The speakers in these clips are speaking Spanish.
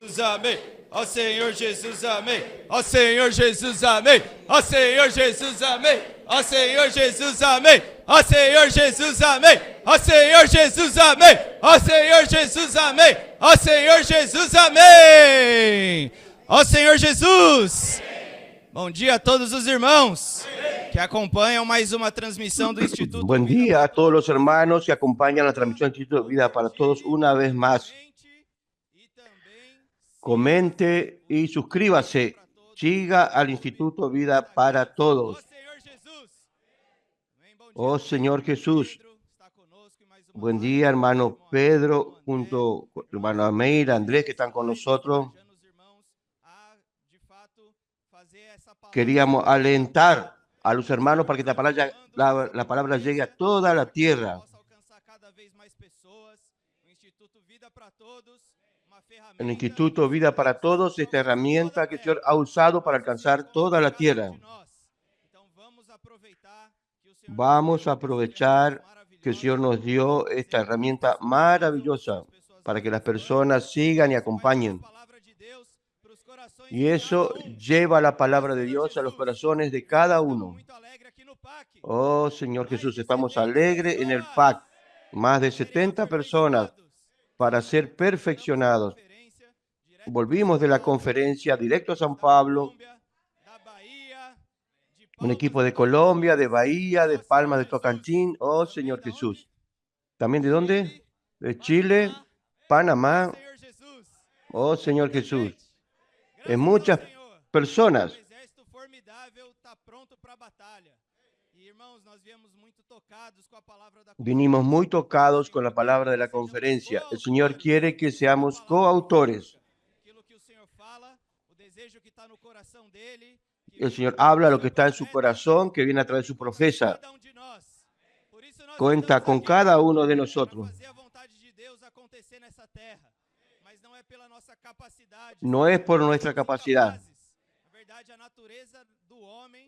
Jesus, amém. Ó Senhor Jesus, amém. Ó Senhor Jesus, amém. Ó Senhor Jesus, amém. Ó Senhor Jesus, amém. Ó Senhor Jesus, amém. Ó Senhor Jesus, amém. Ó Senhor Jesus, amém. Ó Senhor Jesus, amém. Ó Senhor Jesus. Bom dia a todos os irmãos que acompanham mais uma transmissão do Instituto. Buen día a todos los hermanos que acompañan la transmisión del Instituto Vida para Todos una vez más. Comente y suscríbase. Siga al Instituto Vida para Todos. Oh Señor Jesús. Buen día, hermano Pedro, junto con hermano Ameir, Andrés, que están con nosotros. Queríamos alentar a los hermanos para que la palabra llegue a toda la tierra. El Instituto Vida para Todos, esta herramienta que el Señor ha usado para alcanzar toda la tierra. Vamos a aprovechar que el Señor nos dio esta herramienta maravillosa para que las personas sigan y acompañen. Y eso lleva la palabra de Dios a los corazones de cada uno. Oh Señor Jesús, estamos alegres en el PAC. Más de 70 personas para ser perfeccionados. Volvimos de la conferencia directo a San Pablo. Un equipo de Colombia, de Bahía, de Palma de Tocantins. Oh Señor Jesús. ¿También de dónde? De Chile, Panamá. Oh Señor Jesús. En muchas personas. Vinimos muy tocados con la palabra de la conferencia. El Señor quiere que seamos coautores. El Señor habla lo que está en su corazón, que viene a través de su profeta. Cuenta con cada uno de nosotros. No es por nuestra capacidad.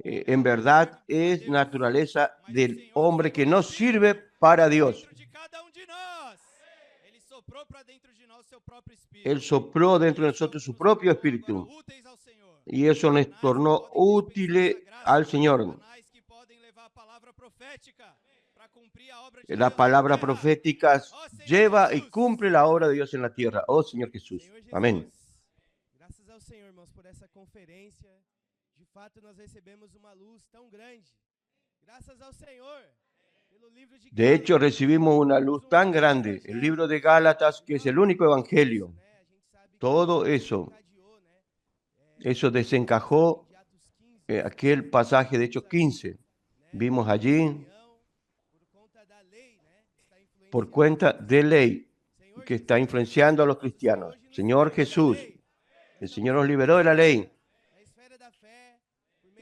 En verdad es naturaleza del hombre que no sirve para Dios. Él sopló dentro de nosotros su propio espíritu. Y eso nos tornó útiles al Señor. La palabra profética lleva y cumple la obra de Dios en la tierra. Oh Señor Jesús. Amén. Graças ao Senhor, irmãos, por essa conferência. De fato, nós recebemos uma luz tão grande. Graças ao Senhor. De hecho, recibimos una luz tan grande. El libro de Gálatas, que es el único evangelio. Todo eso desencajó aquel pasaje de Hechos 15. Vimos allí, por cuenta de ley, que está influenciando a los cristianos. Señor Jesús, el Señor nos liberó de la ley,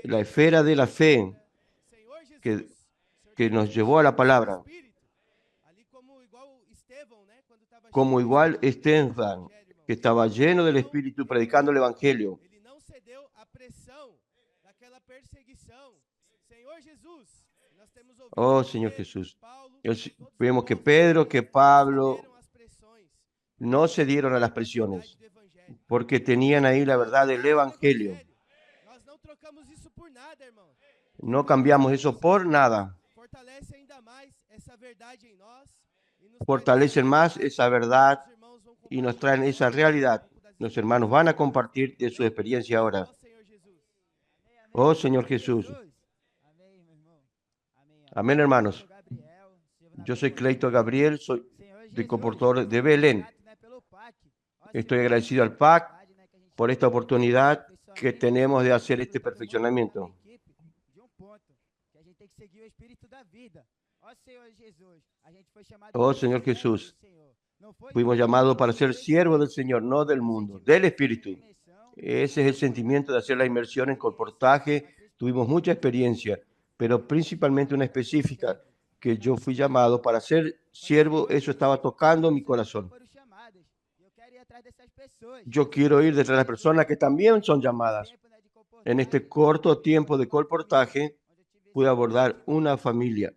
la esfera de la fe, que nos llevó a la palabra. Como igual Esteban, que estaba lleno del Espíritu predicando el Evangelio. Oh Señor Jesús. Vemos que Pedro, que Pablo no se dieron a las presiones, porque tenían ahí la verdad del Evangelio. No cambiamos eso por nada. Fortalecen más esa verdad y nos traen esa realidad. Los hermanos van a compartir de su experiencia ahora. Oh Señor Jesús. Amén, hermanos. Yo soy Cleito Gabriel, soy de comportador de Belén. Estoy agradecido al PAC por esta oportunidad que tenemos de hacer este perfeccionamiento. Oh Señor Jesús, fuimos llamados para ser siervos del Señor, no del mundo, del Espíritu. Ese es el sentimiento de hacer la inmersión en colportaje. Tuvimos mucha experiencia, pero principalmente una específica, que yo fui llamado para ser siervo. Eso estaba tocando mi corazón. Yo quiero ir detrás de las personas que también son llamadas. En este corto tiempo de colportaje, pude abordar una familia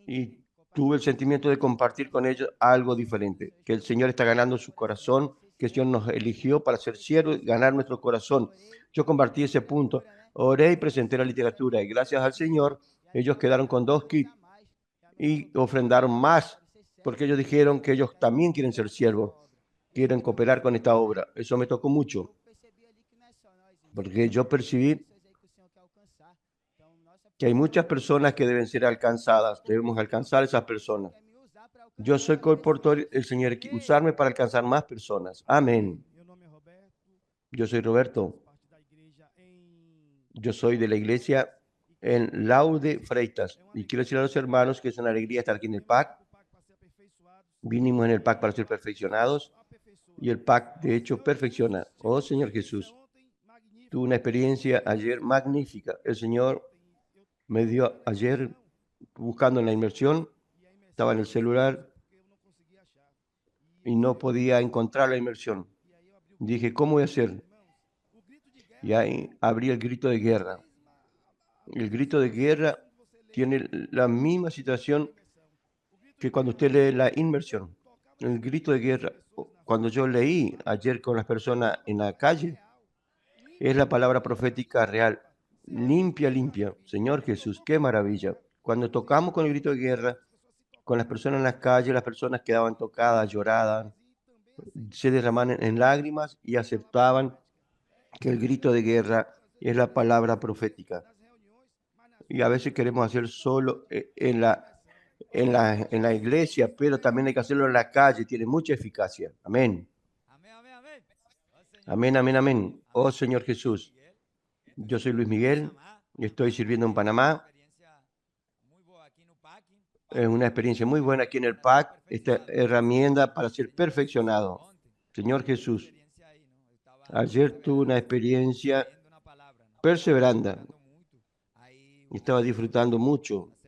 y tuve el sentimiento de compartir con ellos algo diferente, que el Señor está ganando su corazón que el Señor nos eligió para ser siervos y ganar nuestro corazón. Yo compartí ese punto, oré y presenté la literatura y gracias al Señor ellos quedaron con 2 kits y ofrendaron más porque ellos dijeron que ellos también quieren ser siervos, quieren cooperar con esta obra. Eso me tocó mucho porque yo percibí que hay muchas personas que deben ser alcanzadas. Debemos alcanzar a esas personas. Yo soy colportor, el Señor quiere usarme para alcanzar más personas. Amén. Yo soy Roberto. Yo soy de la iglesia en Laude Freitas. Y quiero decir a los hermanos que es una alegría estar aquí en el PAC. Vinimos en el PAC para ser perfeccionados. Y el PAC, de hecho, perfecciona. Oh, Señor Jesús. Tuve una experiencia ayer magnífica. El Señor me dio ayer buscando en la inmersión. Estaba en el celular y no podía encontrar la inmersión. Dije, ¿cómo voy a hacer? Y ahí abrí el grito de guerra. El grito de guerra tiene la misma situación que cuando usted lee la inmersión. El grito de guerra, cuando yo leí ayer con las personas en la calle, es la palabra profética real. Limpia, limpia. Señor Jesús, qué maravilla. Cuando tocamos con el grito de guerra, con las personas en las calles, las personas quedaban tocadas, lloraban, se derramaban en lágrimas y aceptaban que el grito de guerra es la palabra profética. Y a veces queremos hacer solo en la iglesia, pero también hay que hacerlo en la calle, tiene mucha eficacia. Amén. Amén, amén, amén. Oh Señor Jesús, yo soy Luis Miguel y estoy sirviendo en Panamá. Es una experiencia muy buena aquí en el PAC, esta herramienta para ser perfeccionado. Señor Jesús, ayer tuve una experiencia perseverante. Estaba disfrutando mucho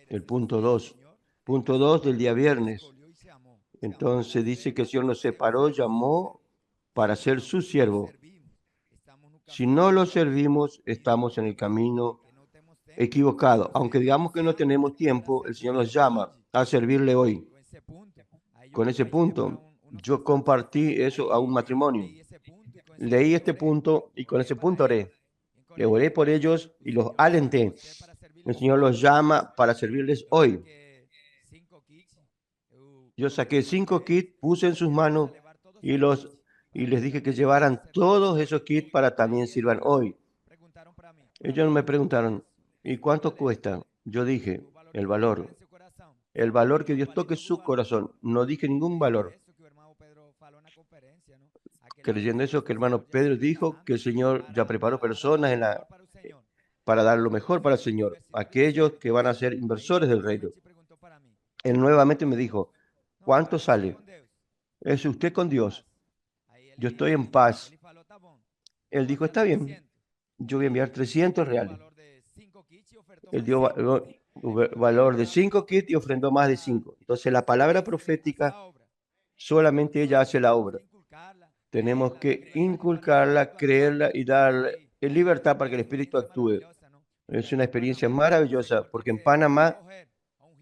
el punto 2. Punto 2 del día viernes. Entonces dice que el Señor nos separó, llamó para ser su siervo. Si no lo servimos, estamos en el camino equivocado. Aunque digamos que no tenemos tiempo, el Señor nos llama a servirle hoy. Con ese punto, yo compartí eso a un matrimonio. Leí este punto y con ese punto oré. Le oré por ellos y los alenté. El Señor los llama para servirles hoy. Yo saqué 5 kits, puse en sus manos y les dije que llevaran todos esos kits para también sirvan hoy. Ellos me preguntaron, ¿y cuánto cuesta? Yo dije, el valor que Dios toque su corazón. No dije ningún valor. Creyendo eso que el hermano Pedro dijo, que el Señor ya preparó personas para dar lo mejor para el Señor, aquellos que van a ser inversores del reino. Él nuevamente me dijo, ¿cuánto sale? Es usted con Dios. Yo estoy en paz. Él dijo, está bien, yo voy a enviar 300 reales. Él dio valor de 5 kits y ofrendó más de 5. Entonces la palabra profética, solamente ella hace la obra. Tenemos que inculcarla, creerla y darle libertad para que el Espíritu actúe. Es una experiencia maravillosa porque en Panamá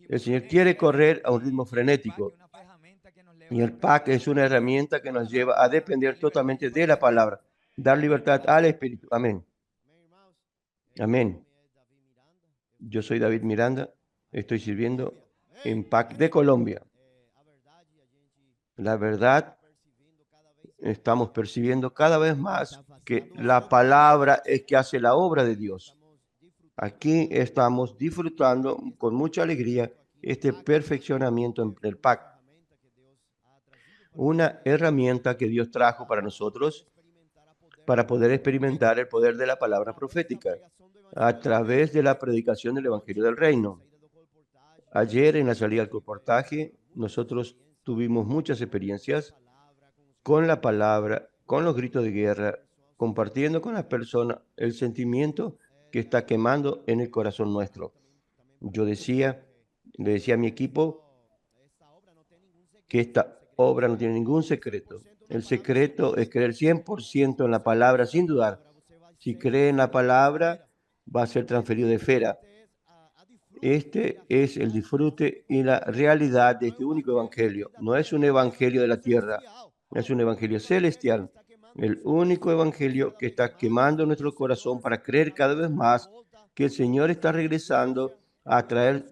el Señor quiere correr a un ritmo frenético. Y el PAC es una herramienta que nos lleva a depender totalmente de la palabra, dar libertad al Espíritu. Amén. Amén. Yo soy David Miranda, estoy sirviendo en PAC de Colombia. La verdad, estamos percibiendo cada vez más que la palabra es que hace la obra de Dios. Aquí estamos disfrutando con mucha alegría este perfeccionamiento en el PAC. Una herramienta que Dios trajo para nosotros para poder experimentar el poder de la palabra profética a través de la predicación del Evangelio del Reino. Ayer en la salida al colportaje nosotros tuvimos muchas experiencias con la palabra, con los gritos de guerra, compartiendo con las personas el sentimiento que está quemando en el corazón nuestro. Yo le decía a mi equipo que esta obra no tiene ningún secreto. El secreto es creer 100% en la palabra sin dudar. Si cree en la palabra, va a ser transferido de esfera. Este es el disfrute y la realidad de este único evangelio. No es un evangelio de la tierra. Es un evangelio celestial, el único evangelio que está quemando nuestro corazón para creer cada vez más que el Señor está regresando a traer,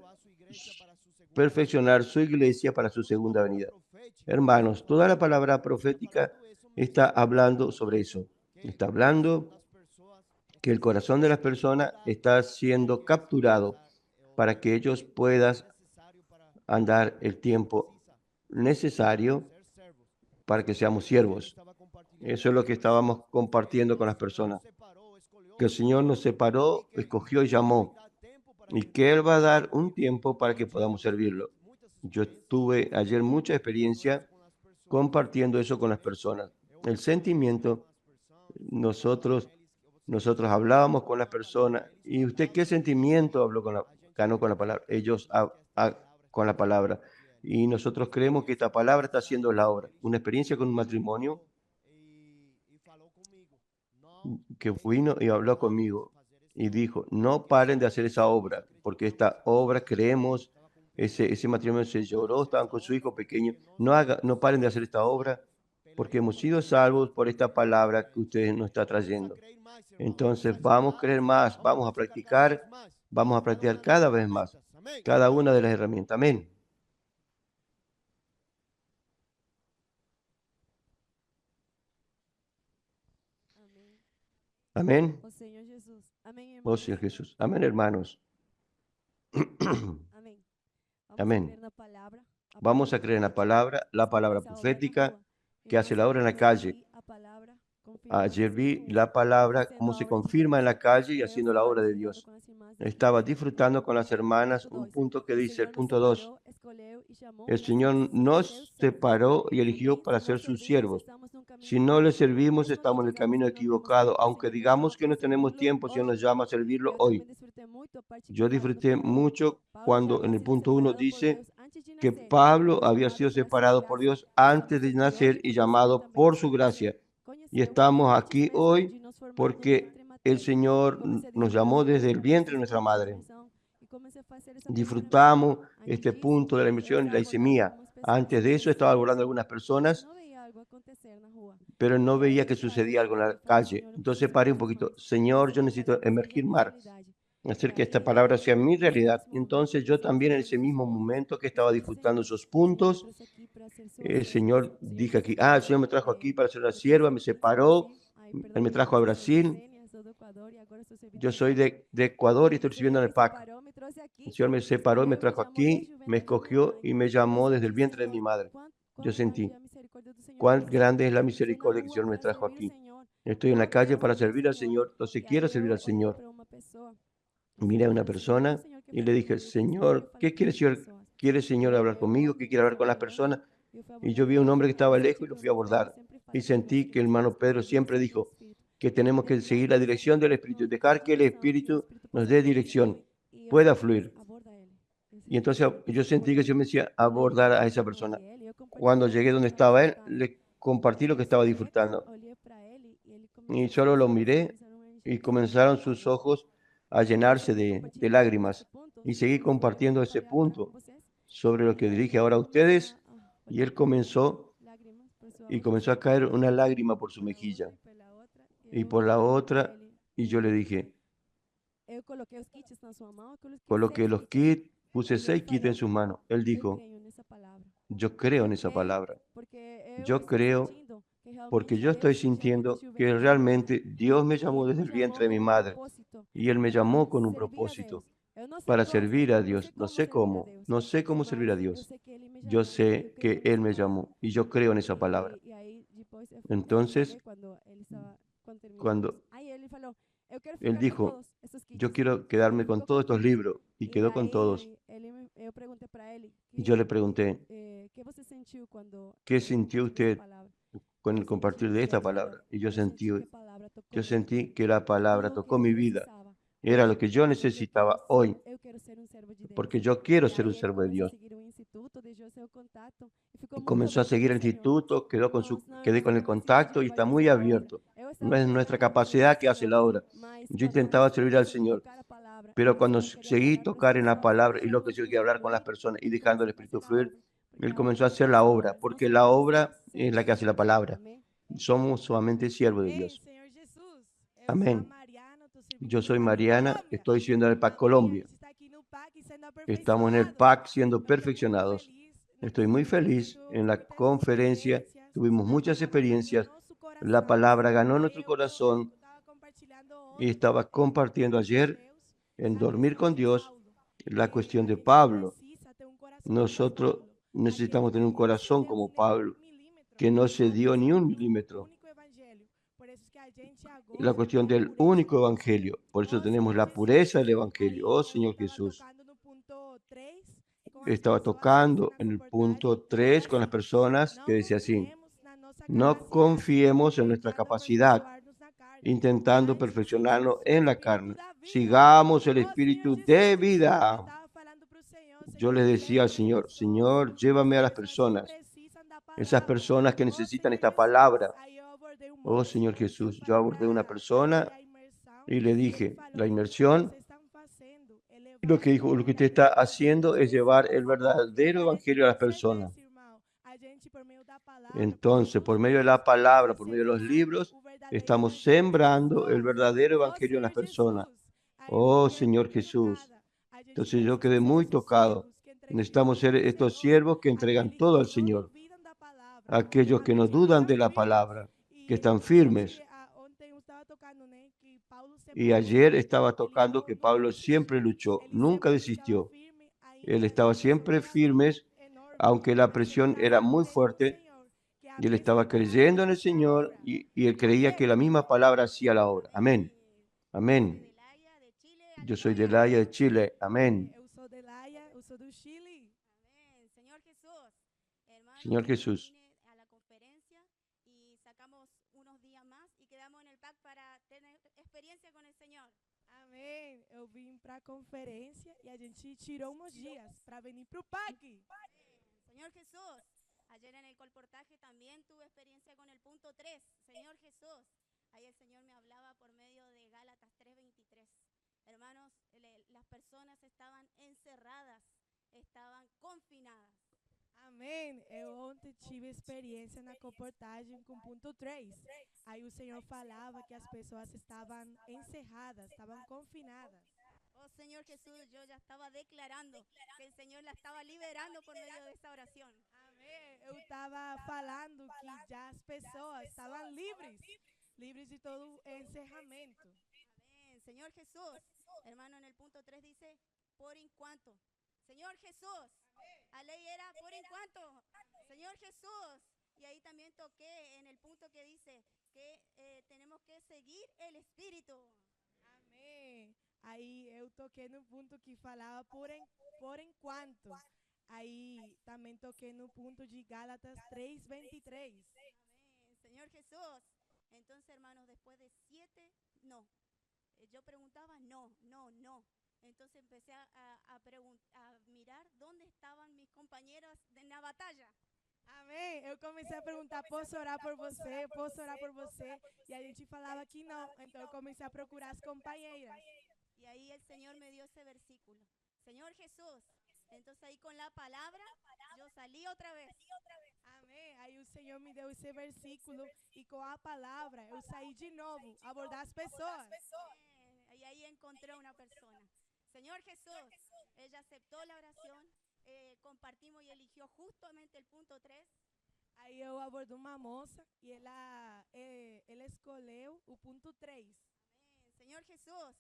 perfeccionar su iglesia para su segunda venida. Hermanos, toda la palabra profética está hablando sobre eso. Está hablando que el corazón de las personas está siendo capturado para que ellos puedan andar el tiempo necesario para que seamos siervos. Eso es lo que estábamos compartiendo con las personas. Que el Señor nos separó, escogió y llamó. Y que Él va a dar un tiempo para que podamos servirlo. Yo tuve ayer mucha experiencia compartiendo eso con las personas. El sentimiento, nosotros hablábamos con las personas. ¿Y usted qué sentimiento ganó con la palabra? Ellos con la palabra. Y nosotros creemos que esta palabra está haciendo la obra. Una experiencia con un matrimonio que vino y habló conmigo y dijo, no paren de hacer esa obra, porque esta obra creemos, ese matrimonio se lloró, estaban con su hijo pequeño, no paren de hacer esta obra, porque hemos sido salvos por esta palabra que ustedes nos está trayendo. Entonces vamos a creer más, vamos a practicar cada vez más, cada una de las herramientas. Amén. Amén. Oh Señor Jesús. Amén, Oh hermanos. Señor Jesús. Amén, hermanos. Amén. Amén. creer en la palabra. Vamos a creer en la palabra profética que hace la obra en la calle. Ayer vi la palabra cómo se confirma en la calle y haciendo la obra de Dios. Estaba disfrutando con las hermanas un punto que dice, el punto 2, el Señor nos separó y eligió para ser sus siervos. Si no le servimos, estamos en el camino equivocado, aunque digamos que no tenemos tiempo, el Señor nos llama a servirlo hoy. Yo disfruté mucho cuando en el punto 1 dice que Pablo había sido separado por Dios antes de nacer y llamado por su gracia. Y estamos aquí hoy porque el Señor nos llamó desde el vientre de nuestra madre. Disfrutamos este punto de la inmersión y la hice mía. Antes de eso estaba abordando a algunas personas, pero no veía que sucedía algo en la calle. Entonces paré un poquito. Señor, yo necesito emergir más, hacer que esta palabra sea mi realidad. Entonces yo también en ese mismo momento que estaba disfrutando esos puntos, el Señor dije aquí, el Señor me trajo aquí para ser una sierva, me separó, Él me trajo a Brasil. Yo soy de Ecuador y estoy recibiendo en el PAC. El Señor me separó y me trajo aquí, me escogió y me llamó desde el vientre de mi madre. Yo sentí cuán grande es la misericordia que el Señor me trajo aquí. Estoy en la calle para servir al Señor, entonces quiero servir al Señor. Miré a una persona y le dije, Señor, ¿qué quiere, Señor? ¿Quiere, Señor, hablar conmigo? ¿Qué quiere hablar con las personas? Y yo vi a un hombre que estaba lejos y lo fui a abordar. Y sentí que el hermano Pedro siempre dijo que tenemos que seguir la dirección del Espíritu, dejar que el Espíritu nos dé dirección, pueda fluir. Y entonces yo sentí que yo me decía abordar a esa persona. Cuando llegué donde estaba él, le compartí lo que estaba disfrutando. Y solo lo miré y comenzaron sus ojos a llenarse de lágrimas. Y seguí compartiendo ese punto sobre lo que dirige ahora a ustedes. Y él comenzó a caer una lágrima por su mejilla y por la otra. Y yo le dije, coloqué los kits, puse 6 kits en sus manos. Él dijo, yo creo en esa palabra. Yo creo porque yo estoy sintiendo que realmente Dios me llamó desde el vientre de mi madre y Él me llamó con un propósito para servir a Dios. No sé cómo servir a Dios. Yo sé que Él me llamó y yo creo en esa palabra. Entonces, cuando Él dijo, yo quiero quedarme con todos estos libros, y quedó con todos. Y yo le pregunté, ¿qué sintió usted con el compartir de esta palabra? Y yo sentí que la palabra tocó mi vida. Era lo que yo necesitaba hoy, porque yo quiero ser un siervo de Dios. Y comenzó a seguir el instituto, quedé con el contacto y está muy abierto. No es nuestra capacidad que hace la obra. Yo intentaba servir al Señor, pero cuando seguí tocar en la palabra y lo que yo quería hablar con las personas y dejando el Espíritu fluir, Él comenzó a hacer la obra, porque la obra es la que hace la palabra. Amém. Somos solamente siervos de Amém, Dios. Senhor Jesus. Eu Amém. sou a Mariana, tô servindo Yo no soy PAC Mariana, Colômbia. estoy sirviendo en el PAC Amém, a Colombia. gente está aqui no PAC sendo Estamos en el aperfeiçoados. PAC siendo Então, tô muito perfeccionados. feliz. Na Estoy muy conferência feliz. tendo En la muitas conferencia experiências. tuvimos A muchas palavra ganhou experiencias. nosso La coração. palabra ganó Aí nuestro corazón estava compartilhando y ontem estaba compartiendo com ayer Deus en a dormir questão con de Dios Paulo. la Que cuestión a de gente Pablo. precisa ter um coração como Nosotros Paulo. necesitamos tener un Aquele que não corazón cedeu como nem Pablo, milímetro que no a cedió ni un questão do milímetro. único evangelho. Por isso que a gente La agora cuestión tem a del pureza único do evangelho. evangelio. Por eso Oh, tenemos Senhor la Jesus. pureza del Aí evangelio. Oh, eu Señor estava Jesús. tocando no ponto 3 com as Estaba pessoas que dizem tocando na en el comportagem punto que diz 3 con las assim: personas que não dice así: confiemos na nossa no capacidade, confiemos en nuestra tentando capacidad, aperfeiçoar-nos na carne, intentando mas sigamos perfeccionarnos o en la espírito carne. da vida. Sigamos el Oh, Senhor espíritu Jesus, de eu vida. estava falando para o Senhor, Yo Senhor, les me decía leva al as Señor: pessoas, Señor, llévame a las pessoas que personas, precisam da esas palavra. personas que Oh, necesitan Senhor esta Jesus. palabra. Aí eu abordei um Oh, moço, Señor eu Jesús, yo falei abordé una para ele persona a imersão y le e ele dije: falou la que o que inmersión, vocês estão fazendo é y lo levar que dijo, o lo que usted está verdadeiro evangelho haciendo às es llevar el pessoas. E verdadero a gente evangelio a las personas. percebe, irmão, a gente por meio da palavra, por meio Entonces, dos por medio de livros, la palabra, está por medio de los semeando libros, o verdadeiro estamos evangelho nas sembrando el pessoas. verdadero Oh, evangelio en las Senhor personas. Jesus. Aí eu Oh, fiquei Señor muito Jesús. tocada. A gente Entonces yo precisa quedé ser muy esses tocado. siervos que entregam Necesitamos tudo ser ao estos Senhor, siervos que entregan aqueles todo que al não Señor. duvidam da palavra, Aquellos que no realmente dudan estão de la firmes. palabra, que E están a gente, firmes. ontem eu estava tocando, né, que Paulo Y sempre ayer lutou. estaba Ele tocando que nunca Pablo desistiu. siempre luchó, Ele nunca sempre estava desistió. firme, Él ainda estaba que o siempre sofrimento firme, enorme. aunque la Mas ele presión era estava muy crendo no fuerte, Senhor, que a y él mesma estaba palavra creyendo en el fazia a Señor, obra. y él creía que Amém? la misma palabra hacía la obra. Amén. Amén. Amén. Yo soy del área de Chile. Amén. Eu sou de Laia, eu sou do Chile. Amén. Señor Jesús, hermanos, Señor Jesús. vine a la conferencia y sacamos unos días más y quedamos en el PAC para tener experiencia con el Señor. Amém. Eu vim para a conferência e a gente tirou uns dias para vir para o PAC. Señor Jesús, ayer en el colportaje también tuve experiencia con el punto 3. Señor Jesús, ahí el Señor me hablaba por medio de Gálatas 3:23. Hermanos, las personas estaban encerradas, estaban confinadas. Amém. Eu ontem tive experiência na comportagem com ponto 3. Aí o Senhor falava que as pessoas estavam encerradas, estavam confinadas. Oh Señor Jesús, yo ya estaba declarando que el Señor la estaba liberando por medio de esta oración. Amém. Eu estava falando que já as pessoas estavam livres de todo encerramento. Amén. Señor Jesús, hermano, en el punto 3 dice, por en cuanto. Señor Jesús, la ley era por en cuanto. Señor Jesús. Y ahí también toqué en el punto que dice que tenemos que seguir el Espíritu. Amém. Aí eu toquei no ponto que falava por enquanto. Aí também toquei no ponto de Gálatas 3:23. Amén. Señor Jesús. Entonces, hermanos, después de 7, no. Yo preguntaba, no. Entonces empecé a mirar dónde estaban mis compañeros en la batalla. Amém. Eu comecei a perguntar, posso orar por você? Posso orar por você? E a gente falava que não. Então eu comecei a procurar as companheiras. Y ahí el Señor me dio ese versículo. Señor Jesús. Entonces ahí con la palabra yo salí otra vez. Amém. Aí o Senhor me deu esse versículo e com a palavra eu saí de novo, abordar as pessoas. Y ahí encontré una persona. Señor Jesús, ella aceptó la oración, compartimos y eligió justamente el punto 3. Aí eu abordei uma moça e ela escolheu o ponto 3. Señor Jesús,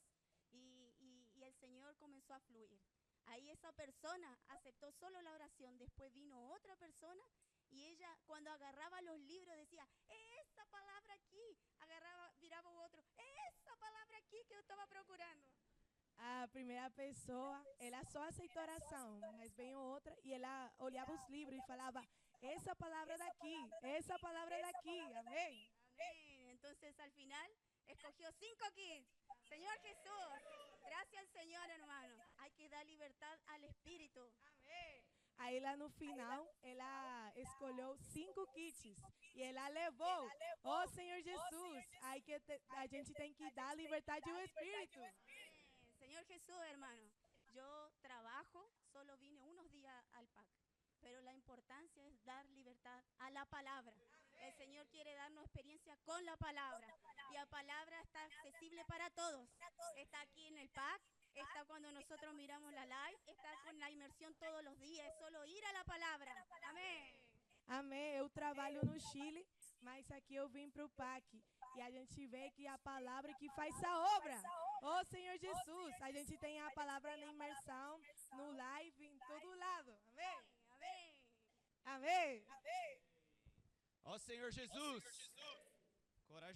y el Señor comenzó a fluir. Ahí esa persona aceptó solo la oración, después vino otra persona y ella cuando agarraba los libros decía, esa palabra aquí, agarraba, miraba otro, esa palabra aquí que yo estaba procurando. A primeira pessoa, ela só aceitou a oração, mas veio outra e ela olhava os livros e falava, essa palavra daqui, essa palavra daqui, amém? Amén. Entonces al final escogió 5 aquí. Señor Jesús, gracias al Señor, hermano. Hay que dar libertad al Espíritu. Amém. Aí lá no final, ela escolheu 5 kits e ela levou. Oh, Senhor Jesus, aí que a gente tem que dar liberdade ao Espírito. Señor Jesús, hermano, yo trabajo, solo vine unos días al PAC, pero la importancia es dar libertad a la palabra. El Señor quiere darnos experiencia con la palabra. Y la palabra está accesible para todos. Está aquí en el pack, está cuando nosotros miramos la live, está con la inmersión todos los días. Es solo ir a la palabra. Amén. Amém. Eu trabalho no Chile, mas aqui eu vim para o PAC. E a gente vê que a palavra que faz a obra. Ô Senhor Jesus, a gente tem a palavra na imersão, no live, em todo lado. Amém? Amén. Amém? Ó Senhor Jesus.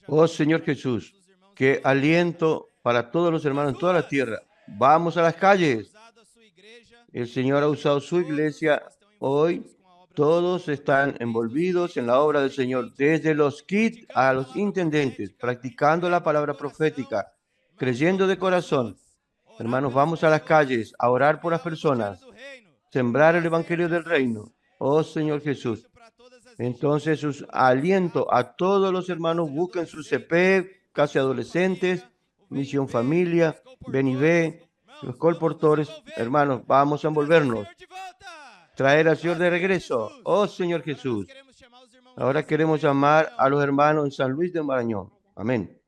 Oh Señor Jesús, qué aliento para todos los hermanos en toda la tierra. Vamos a las calles. El Señor ha usado su iglesia hoy. Todos están envolvidos en la obra del Señor, desde los kids a los intendentes, practicando la palabra profética, creyendo de corazón. Hermanos, vamos a las calles a orar por las personas, sembrar el evangelio del reino. Oh Señor Jesús. Entonces, sus aliento a todos los hermanos, busquen su CP, casi adolescentes, Misión Familia, BNB, los colportores. Hermanos, vamos a envolvernos, traer al Señor de regreso. Oh Señor Jesús. Ahora queremos llamar a los hermanos en San Luis de Maranhão. Amén.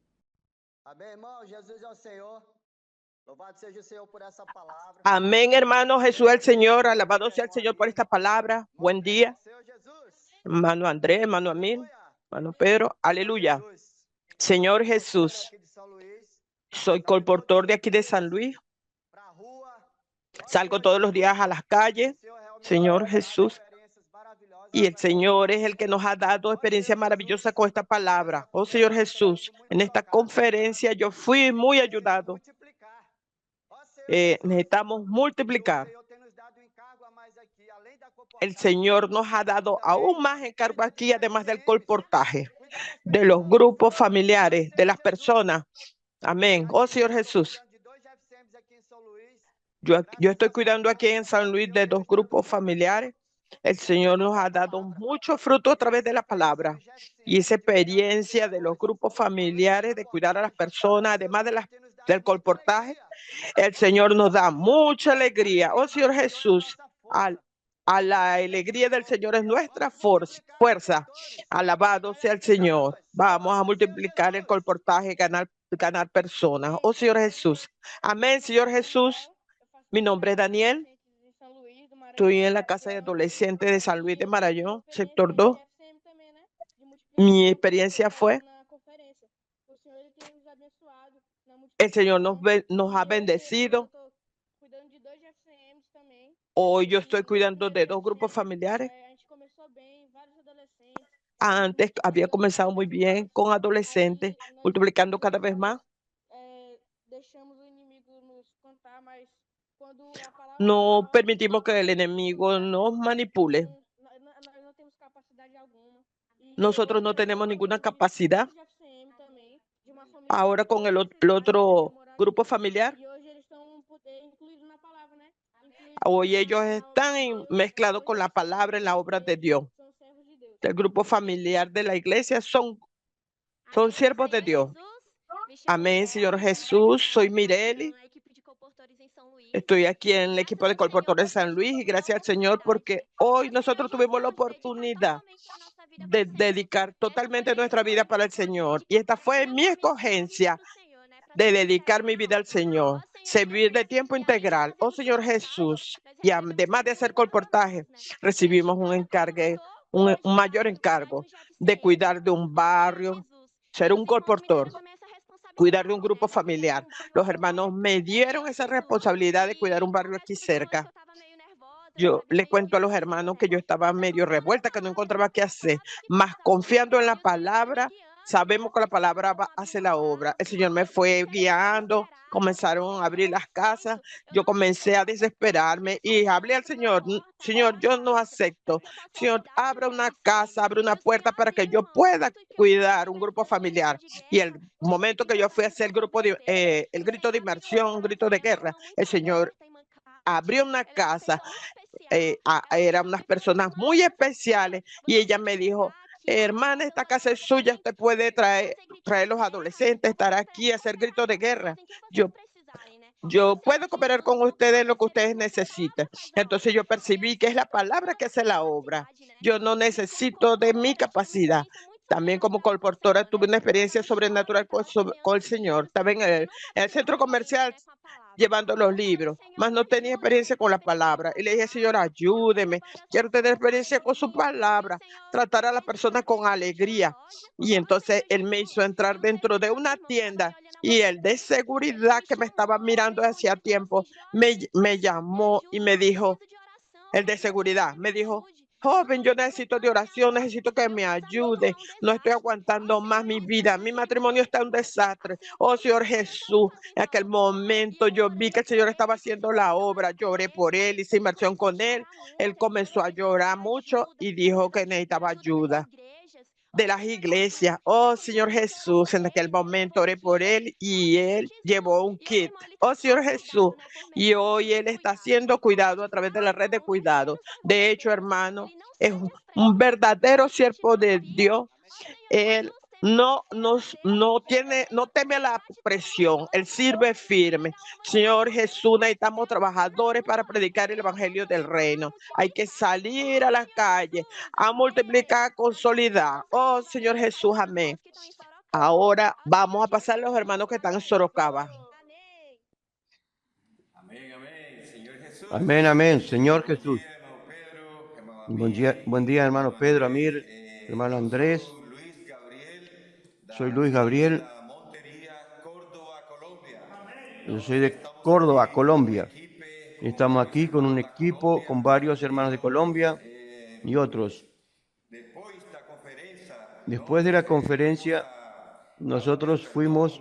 Amém, irmão. Jesus é o Senhor. Louvado seja o Senhor por essa palavra. Amén, hermano. Jesús el Señor. Alabado sea el Señor por esta palabra. Buen día, Senhor Jesus. hermano Andrés, hermano Amil, hermano Pedro. Aleluya. Señor Jesús, Aqui de São Luís, soy colportor de aquí de San Luis. pra rua. Salgo todos los días a las calles. Señor Jesús. Y el Señor es el que nos ha dado experiencia maravillosa con esta palabra. Oh Señor Jesús, en esta conferencia yo fui muy ayudado. Necesitamos multiplicar. El Señor nos ha dado aún más encargo aquí, además del colportaje, de los grupos familiares, de las personas. Amén. Oh Señor Jesús, yo estoy cuidando aquí en San Luis de 2 grupos familiares. El Señor nos ha dado mucho fruto a través de la palabra. Y esa experiencia de los grupos familiares, de cuidar a las personas, además del colportaje, el Señor nos da mucha alegría. Oh Señor Jesús, a la alegría del Señor es nuestra fuerza. Alabado sea el Señor. Vamos a multiplicar el colportaje, ganar personas. Oh Señor Jesús. Amén, Señor Jesús. Mi nombre es Daniel. Estoy en la casa de adolescentes de San Luis de Maranhão, sector 2. Mi experiencia fue, el Señor nos ha bendecido. Hoy yo estoy cuidando de 2 grupos familiares. Antes había comenzado muy bien con adolescentes, multiplicando cada vez más. No permitimos que el enemigo nos manipule. Nosotros no tenemos ninguna capacidad. Ahora con el otro grupo familiar, hoy ellos están mezclados con la palabra en la obra de Dios. El grupo familiar de la iglesia son siervos de Dios. Amén, Señor Jesús. Soy Mireli. Estoy aquí en el equipo de colportores de San Luis y gracias al Señor porque hoy nosotros tuvimos la oportunidad de dedicar totalmente nuestra vida para el Señor. Y esta fue mi escogencia de dedicar mi vida al Señor, servir de tiempo integral. Oh Señor Jesús, y además de hacer colportaje, recibimos un mayor encargo de cuidar de un barrio, ser un colportor, cuidar de un grupo familiar. Los hermanos me dieron esa responsabilidad de cuidar un barrio aquí cerca. Yo le cuento a los hermanos que yo estaba medio revuelta, que no encontraba qué hacer, mas confiando en la palabra, sabemos que la palabra hace la obra. El Señor me fue guiando, comenzaron a abrir las casas, yo comencé a desesperarme y hablé al Señor, Señor, yo no acepto. Señor, abra una casa, abre una puerta para que yo pueda cuidar un grupo familiar. Y el momento que yo fui a hacer el grito de inmersión, un grito de guerra, el Señor abrió una casa, eran unas personas muy especiales y ella me dijo, hermana, esta casa es suya, usted puede traer los adolescentes, estar aquí, hacer gritos de guerra. yo puedo cooperar con ustedes en lo que ustedes necesiten. Entonces yo percibí que es la palabra que hace la obra. Yo no necesito de mi capacidad. También como colportora tuve una experiencia sobrenatural con el Señor. Estaba en el centro comercial llevando los libros, mas no tenía experiencia con la palabra. Y le dije, Señor, ayúdeme, quiero tener experiencia con su palabra, tratar a la persona con alegría. Y entonces Él me hizo entrar dentro de una tienda y el de seguridad que me estaba mirando hacía tiempo me llamó y me dijo, el de seguridad, me dijo, joven, yo necesito de oración, necesito que me ayude, no estoy aguantando más mi vida, mi matrimonio está un desastre. Oh Señor Jesús, en aquel momento yo vi que el Señor estaba haciendo la obra, lloré por él, hice inmersión con él comenzó a llorar mucho y dijo que necesitaba ayuda de las iglesias. Oh Señor Jesús, en aquel momento oré por él y él llevó un kit. Oh Señor Jesús, y hoy él está siendo cuidado a través de la red de cuidado. De hecho, hermano, es un verdadero siervo de Dios. Él no teme la presión, él sirve firme. Señor Jesús, necesitamos trabajadores para predicar el evangelio del reino. Hay que salir a la calle, a multiplicar, consolidar. Oh Señor Jesús, amén. Ahora vamos a pasar a los hermanos que están en Sorocaba. Amén, amén. Señor Jesús. Buen día, hermano Pedro, Amir, hermano Andrés. Soy Luis Gabriel. Yo soy de Córdoba, Colombia. Estamos aquí con un equipo, con varios hermanos de Colombia y otros. Después de la conferencia, nosotros fuimos,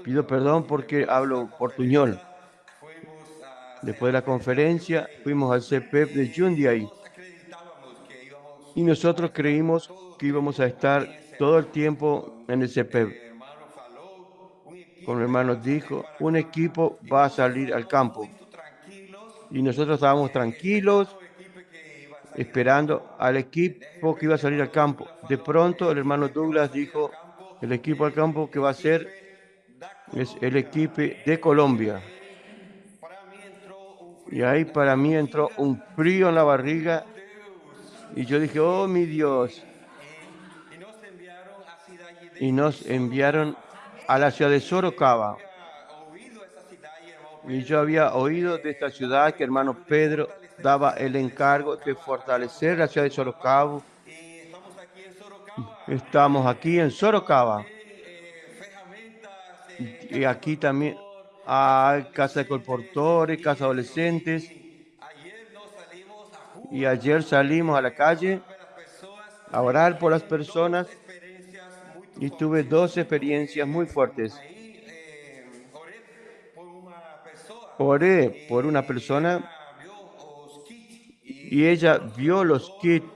pido perdón porque hablo portuñol. Después de la conferencia, fuimos al CPEP de Jundiaí y nosotros creímos que íbamos a estar todo el tiempo en el CPEP. Como el hermano dijo, un equipo va a salir al campo. Y nosotros estábamos tranquilos, esperando al equipo que iba a salir al campo. De pronto el hermano Douglas dijo, el equipo al campo que va a ser es el equipo de Colombia. Y ahí para mí entró un frío en la barriga y yo dije, oh mi Dios. Y nos enviaron a la ciudad de Sorocaba. Y yo había oído de esta ciudad que hermano Pedro daba el encargo de fortalecer la ciudad de Sorocaba. Estamos aquí en Sorocaba. Y aquí también hay casa de colportores, casa de adolescentes. Y ayer salimos a la calle a orar por las personas y tuve dos experiencias muy fuertes. Oré por una persona y ella vio los kits,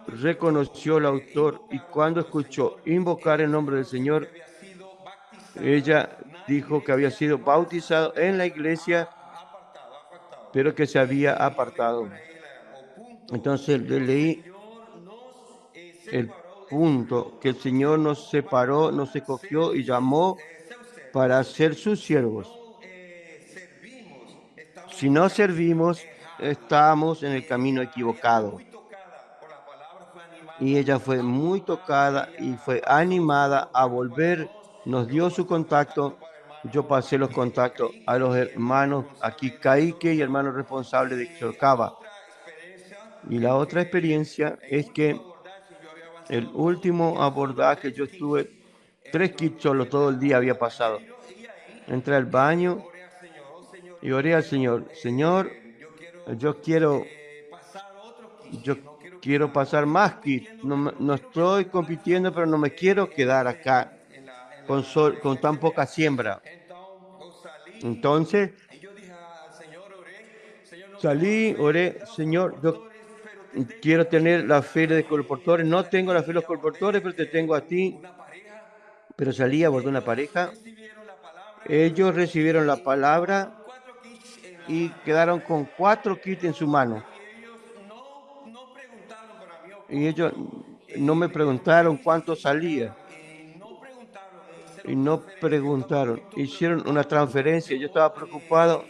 reconoció al autor y cuando escuchó invocar el nombre del Señor, ella dijo que había sido bautizado en la iglesia, pero que se había apartado. Entonces le leí el punto que el Señor nos separó, nos escogió y llamó para ser sus siervos. Si no servimos, estamos en el camino equivocado. Y ella fue muy tocada y fue animada a volver. Nos dio su contacto. Yo pasé los contactos a los hermanos aquí, Caíque y hermano responsable de Sorocaba. Y la otra experiencia es que el último abordaje yo estuve 3 kits solo, todo el día había pasado. Entré al baño y oré al Señor. Señor, yo quiero pasar más kits. No estoy compitiendo, pero no me quiero quedar acá con tan poca siembra. Entonces, salí, oré, Señor, yo quiero tener la fe de colportores. No tengo la fe de los colportores, pero te tengo a ti. Pero salí, abordé una pareja. Ellos recibieron la palabra y quedaron con 4 kits en su mano. Y ellos no me preguntaron cuánto salía. y no preguntaron. Hicieron una transferencia. Yo estaba preocupado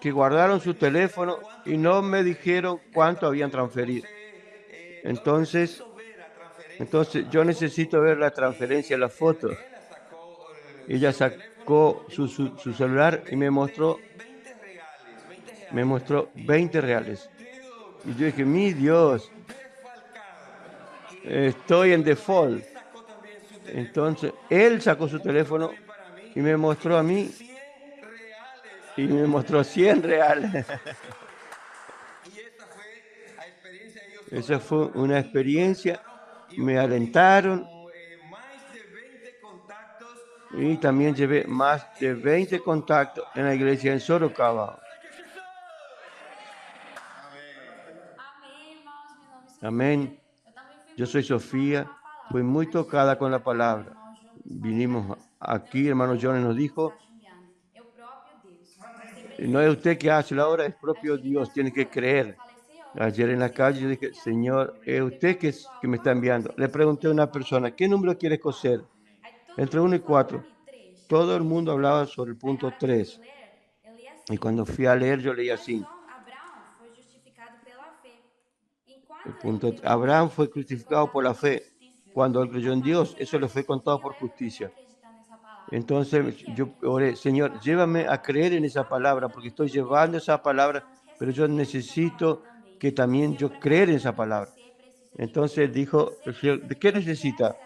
que guardaron su teléfono y no me dijeron cuánto habían transferido. Entonces yo necesito ver la transferencia, la foto. Ella sacó su celular y me mostró 20 reales. Y yo dije, mi Dios, estoy en default. Entonces, él sacó su teléfono y me mostró a mí y me mostró 100 reales. Esa fue una experiencia. Me alentaron y también llevé más de 20 contactos en la iglesia en Sorocaba. Amén. Yo soy Sofía. Fui muy tocada con la palabra. Vinimos aquí, hermano Jones nos dijo, no es usted que hace la obra, es propio Dios, tiene que creer. Ayer en la calle yo dije, Señor, es usted que me está enviando. Le pregunté a una persona, ¿qué número quiere coser? Entre 1 y 4. Todo el mundo hablaba sobre el punto 3. Y cuando fui a leer, yo leí así. El punto, Abraham fue crucificado por la fe. Cuando él creyó en Dios, eso le fue contado por justicia. Entonces yo oré, Señor, llévame a creer en esa palabra, porque estoy llevando esa palabra, pero yo necesito que también yo creer en esa palabra. Entonces dijo el Señor, ¿de qué necesita?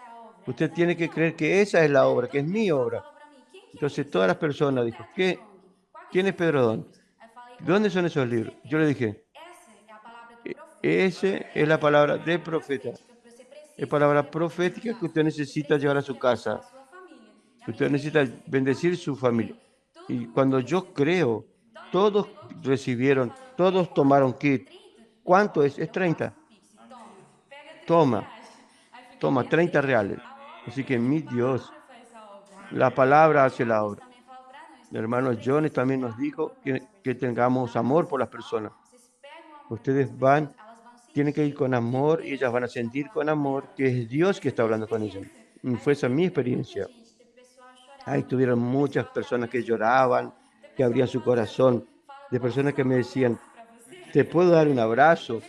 Usted tiene que creer que esa es la obra, que es mi obra. Entonces todas las personas dijo, ¿quién es Pedro Don? ¿De dónde son esos libros? Yo le dije, esa es la palabra del profeta. Es palabra profética que usted necesita llevar a su casa. Usted necesita bendecir su familia. Y cuando yo creo, todos recibieron, todos tomaron kit. ¿Cuánto es? Es 30. Toma 30 reales. Así que mi Dios, la palabra hace la obra. El hermano Jones también nos dijo que tengamos amor por las personas. Ustedes tienen que ir con amor y ellas van a sentir con amor que es Dios que está hablando con ellos. Y fue esa mi experiencia. Ahí tuvieron muchas personas que lloraban, que abrían su corazón, de personas que me decían, ¿te puedo dar un abrazo?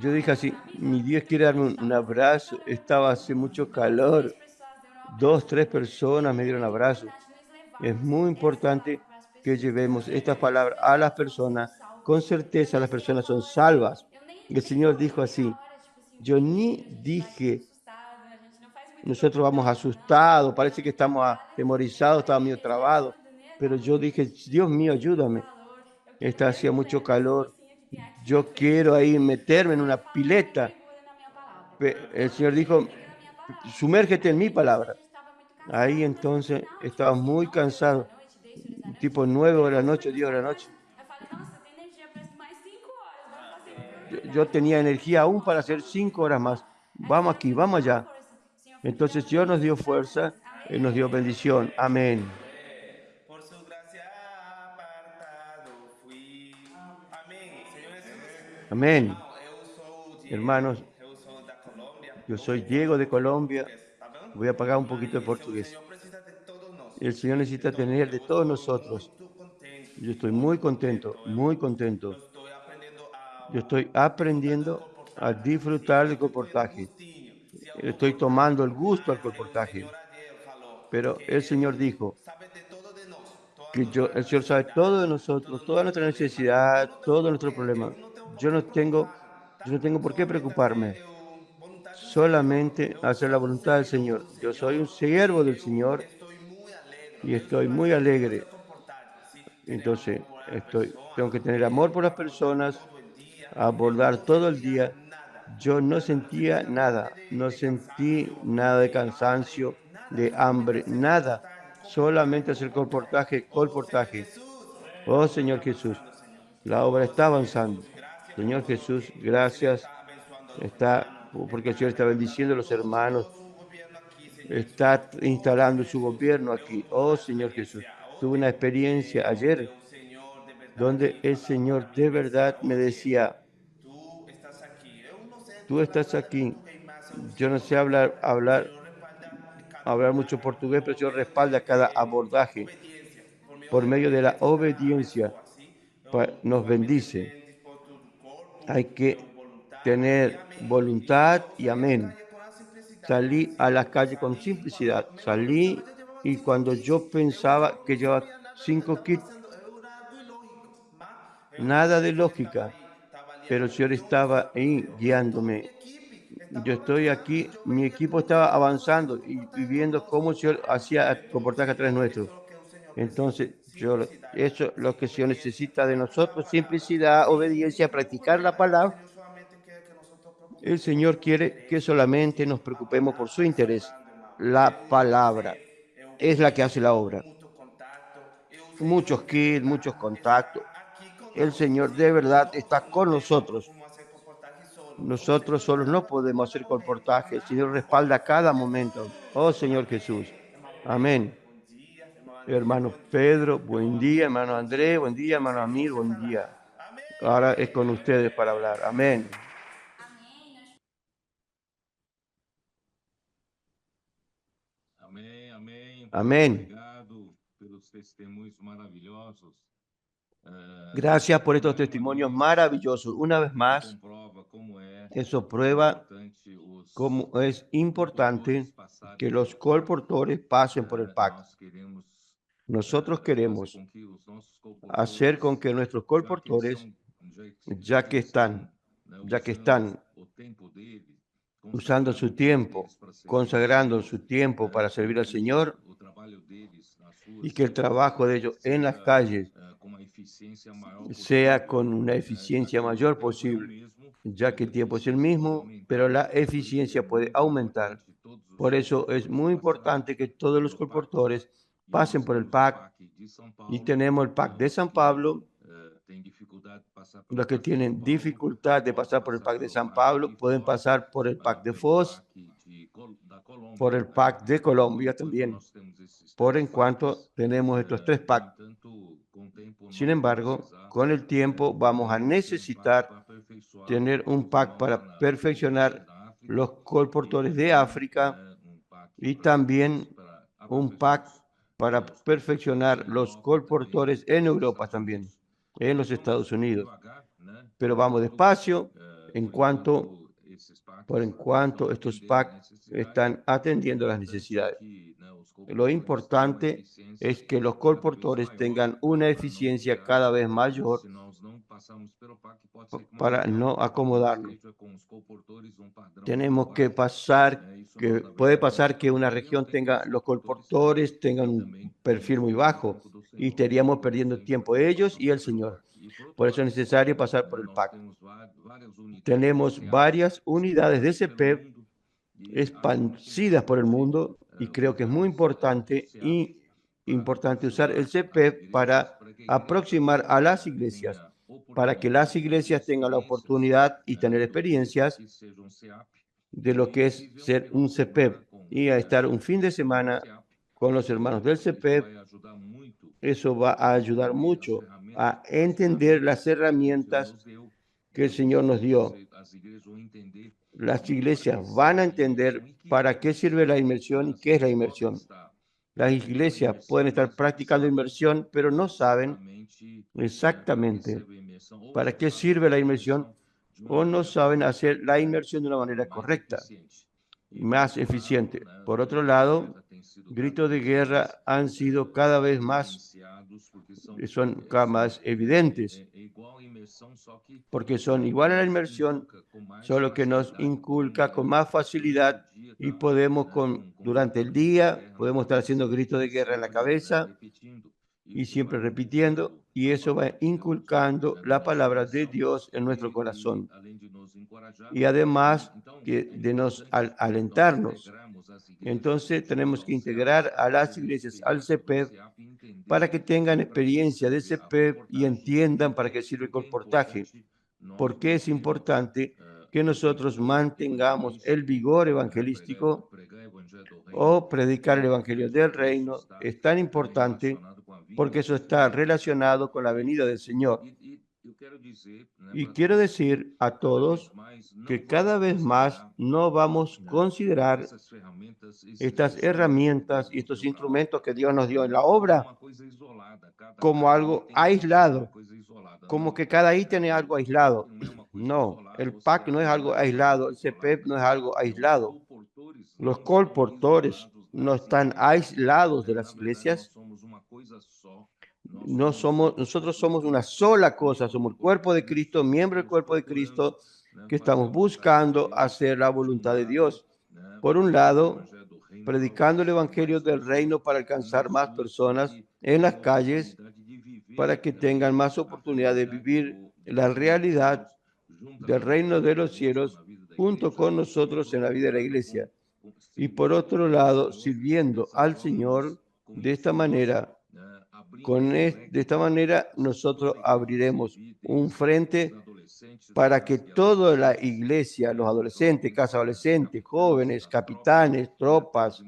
Yo dije así, mi Dios quiere darme un abrazo. Estaba hace mucho calor. 2, 3 personas me dieron abrazo. Es muy importante que llevemos estas palabras a las personas. Con certeza las personas son salvas. El Señor dijo así, yo ni dije, nosotros vamos asustados, parece que estamos atemorizados, estamos medio trabados, pero yo dije, Dios mío, ayúdame. Hacía mucho calor. Yo quiero ahí meterme en una pileta. El Señor dijo, sumérgete en mi palabra. Ahí entonces estaba muy cansado, tipo 9 de la noche, 10 de la noche. Yo tenía energía aún para hacer 5 horas más. Vamos aquí, vamos allá. Entonces Dios nos dio fuerza, Él nos dio bendición. Amén. Por su gracia apartado fui. Amén. Señor Jesús. Amén. Hermanos, yo soy Diego de Colombia. Voy a pagar un poquito de portugués. El Señor necesita tener de todos nosotros. Yo estoy muy contento, muy contento. Yo estoy aprendiendo a disfrutar del comportaje. Estoy tomando el gusto al comportaje. Pero el Señor dijo que el Señor sabe todo de nosotros, toda nuestra necesidad, todo nuestro problema. Yo no tengo por qué preocuparme. Solamente hacer la voluntad del Señor. Yo soy un siervo del Señor y estoy muy alegre. Entonces, tengo que tener amor por las personas, abordar todo el día. Yo no sentía nada, no sentí nada de cansancio, de hambre, nada. Solamente hacer colportaje. Oh, Señor Jesús, la obra está avanzando. Señor Jesús, gracias. Porque el Señor está bendiciendo a los hermanos. Está instalando su gobierno aquí. Oh, Señor Jesús, tuve una experiencia ayer donde el Señor de verdad me decía, tú estás aquí. Yo no sé hablar hablar mucho portugués, pero el Señor respalda cada abordaje por medio de la obediencia. Nos bendice. Hay que tener voluntad y amén. Salí a la calle con simplicidad. Salí y cuando yo pensaba que llevaba 5 kits, nada de lógica, pero el Señor estaba ahí guiándome. Yo estoy aquí, mi equipo estaba avanzando y viendo cómo el Señor hacía comportarse a través nuestro. Entonces, eso es lo que el Señor necesita de nosotros, simplicidad, obediencia, practicar la palabra. El Señor quiere que solamente nos preocupemos por su interés. La palabra es la que hace la obra. Muchos kits, muchos contactos. El Señor de verdad está con nosotros. Nosotros solos no podemos hacer comportaje. El Señor respalda cada momento. Oh Señor Jesús. Amén. Hermano Pedro, buen día. Hermano Andrés, buen día. Hermano Amir, buen día. Ahora es con ustedes para hablar. Amén. Amén. Gracias por estos testimonios maravillosos. Una vez más, eso prueba cómo es importante que los colportores pasen por el pacto. Nosotros queremos hacer con que nuestros colportores, ya que están usando su tiempo, consagrando su tiempo para servir al Señor, y que el trabajo de ellos en las calles sea con una eficiencia mayor posible, ya que el tiempo es el mismo, pero la eficiencia puede aumentar. Por eso es muy importante que todos los colportores pasen por el PAC, y tenemos el PAC de San Pablo. Los que tienen dificultad de pasar por el PAC de San Pablo pueden pasar por el PAC de Foz, por el PAC de Colombia también, por en cuanto tenemos estos 3 PAC. Sin embargo, con el tiempo vamos a necesitar tener un PAC para perfeccionar los colportores de África y también un PAC para perfeccionar los colportores en Europa también, en los Estados Unidos. Pero vamos despacio por en cuanto estos PAC están atendiendo las necesidades. Lo importante es que los colportores tengan una eficiencia cada vez mayor para no acomodarnos. Tenemos que puede pasar que una región los colportores tengan un perfil muy bajo y estaríamos perdiendo tiempo ellos y el Señor. Por eso es necesario pasar por el PAC. Tenemos varias unidades de CPEP expandidas por el mundo y creo que es muy importante usar el CPEP para aproximar a las iglesias, para que las iglesias tengan la oportunidad y tener experiencias de lo que es ser un CPEP y a estar un fin de semana con los hermanos del CPEP. Eso va a ayudar mucho a entender las herramientas que el Señor nos dio. Las iglesias van a entender para qué sirve la inmersión y qué es la inmersión. Las iglesias pueden estar practicando inmersión, pero no saben exactamente para qué sirve la inmersión o no saben hacer la inmersión de una manera correcta, más eficiente. Por otro lado, gritos de guerra han sido cada vez más evidentes, porque son igual a la inmersión, solo que nos inculca con más facilidad y podemos durante el día, podemos estar haciendo gritos de guerra en la cabeza y siempre repitiendo, y eso va inculcando la palabra de Dios en nuestro corazón. Y además de nos alentarnos. Entonces tenemos que integrar a las iglesias al CPEP para que tengan experiencia de CPEP y entiendan para qué sirve el colportaje. Porque es importante que nosotros mantengamos el vigor evangelístico o predicar el evangelio del reino. Es tan importante porque eso está relacionado con la venida del Señor. Y quiero decir a todos que cada vez más no vamos a considerar estas herramientas y estos instrumentos que Dios nos dio en la obra como algo aislado, como que cada ítem es algo aislado. No, el PAC no es algo aislado, el CPEP no es algo aislado. Los colportores no están aislados de las iglesias. Nosotros somos una sola cosa, somos el cuerpo de Cristo, miembro del cuerpo de Cristo, que estamos buscando hacer la voluntad de Dios. Por un lado, predicando el evangelio del reino para alcanzar más personas en las calles, para que tengan más oportunidad de vivir la realidad del reino de los cielos junto con nosotros en la vida de la iglesia. Y por otro lado, sirviendo al Señor de esta manera. De esta manera nosotros abriremos un frente para que toda la iglesia, los adolescentes, casa adolescentes, jóvenes, capitanes, tropas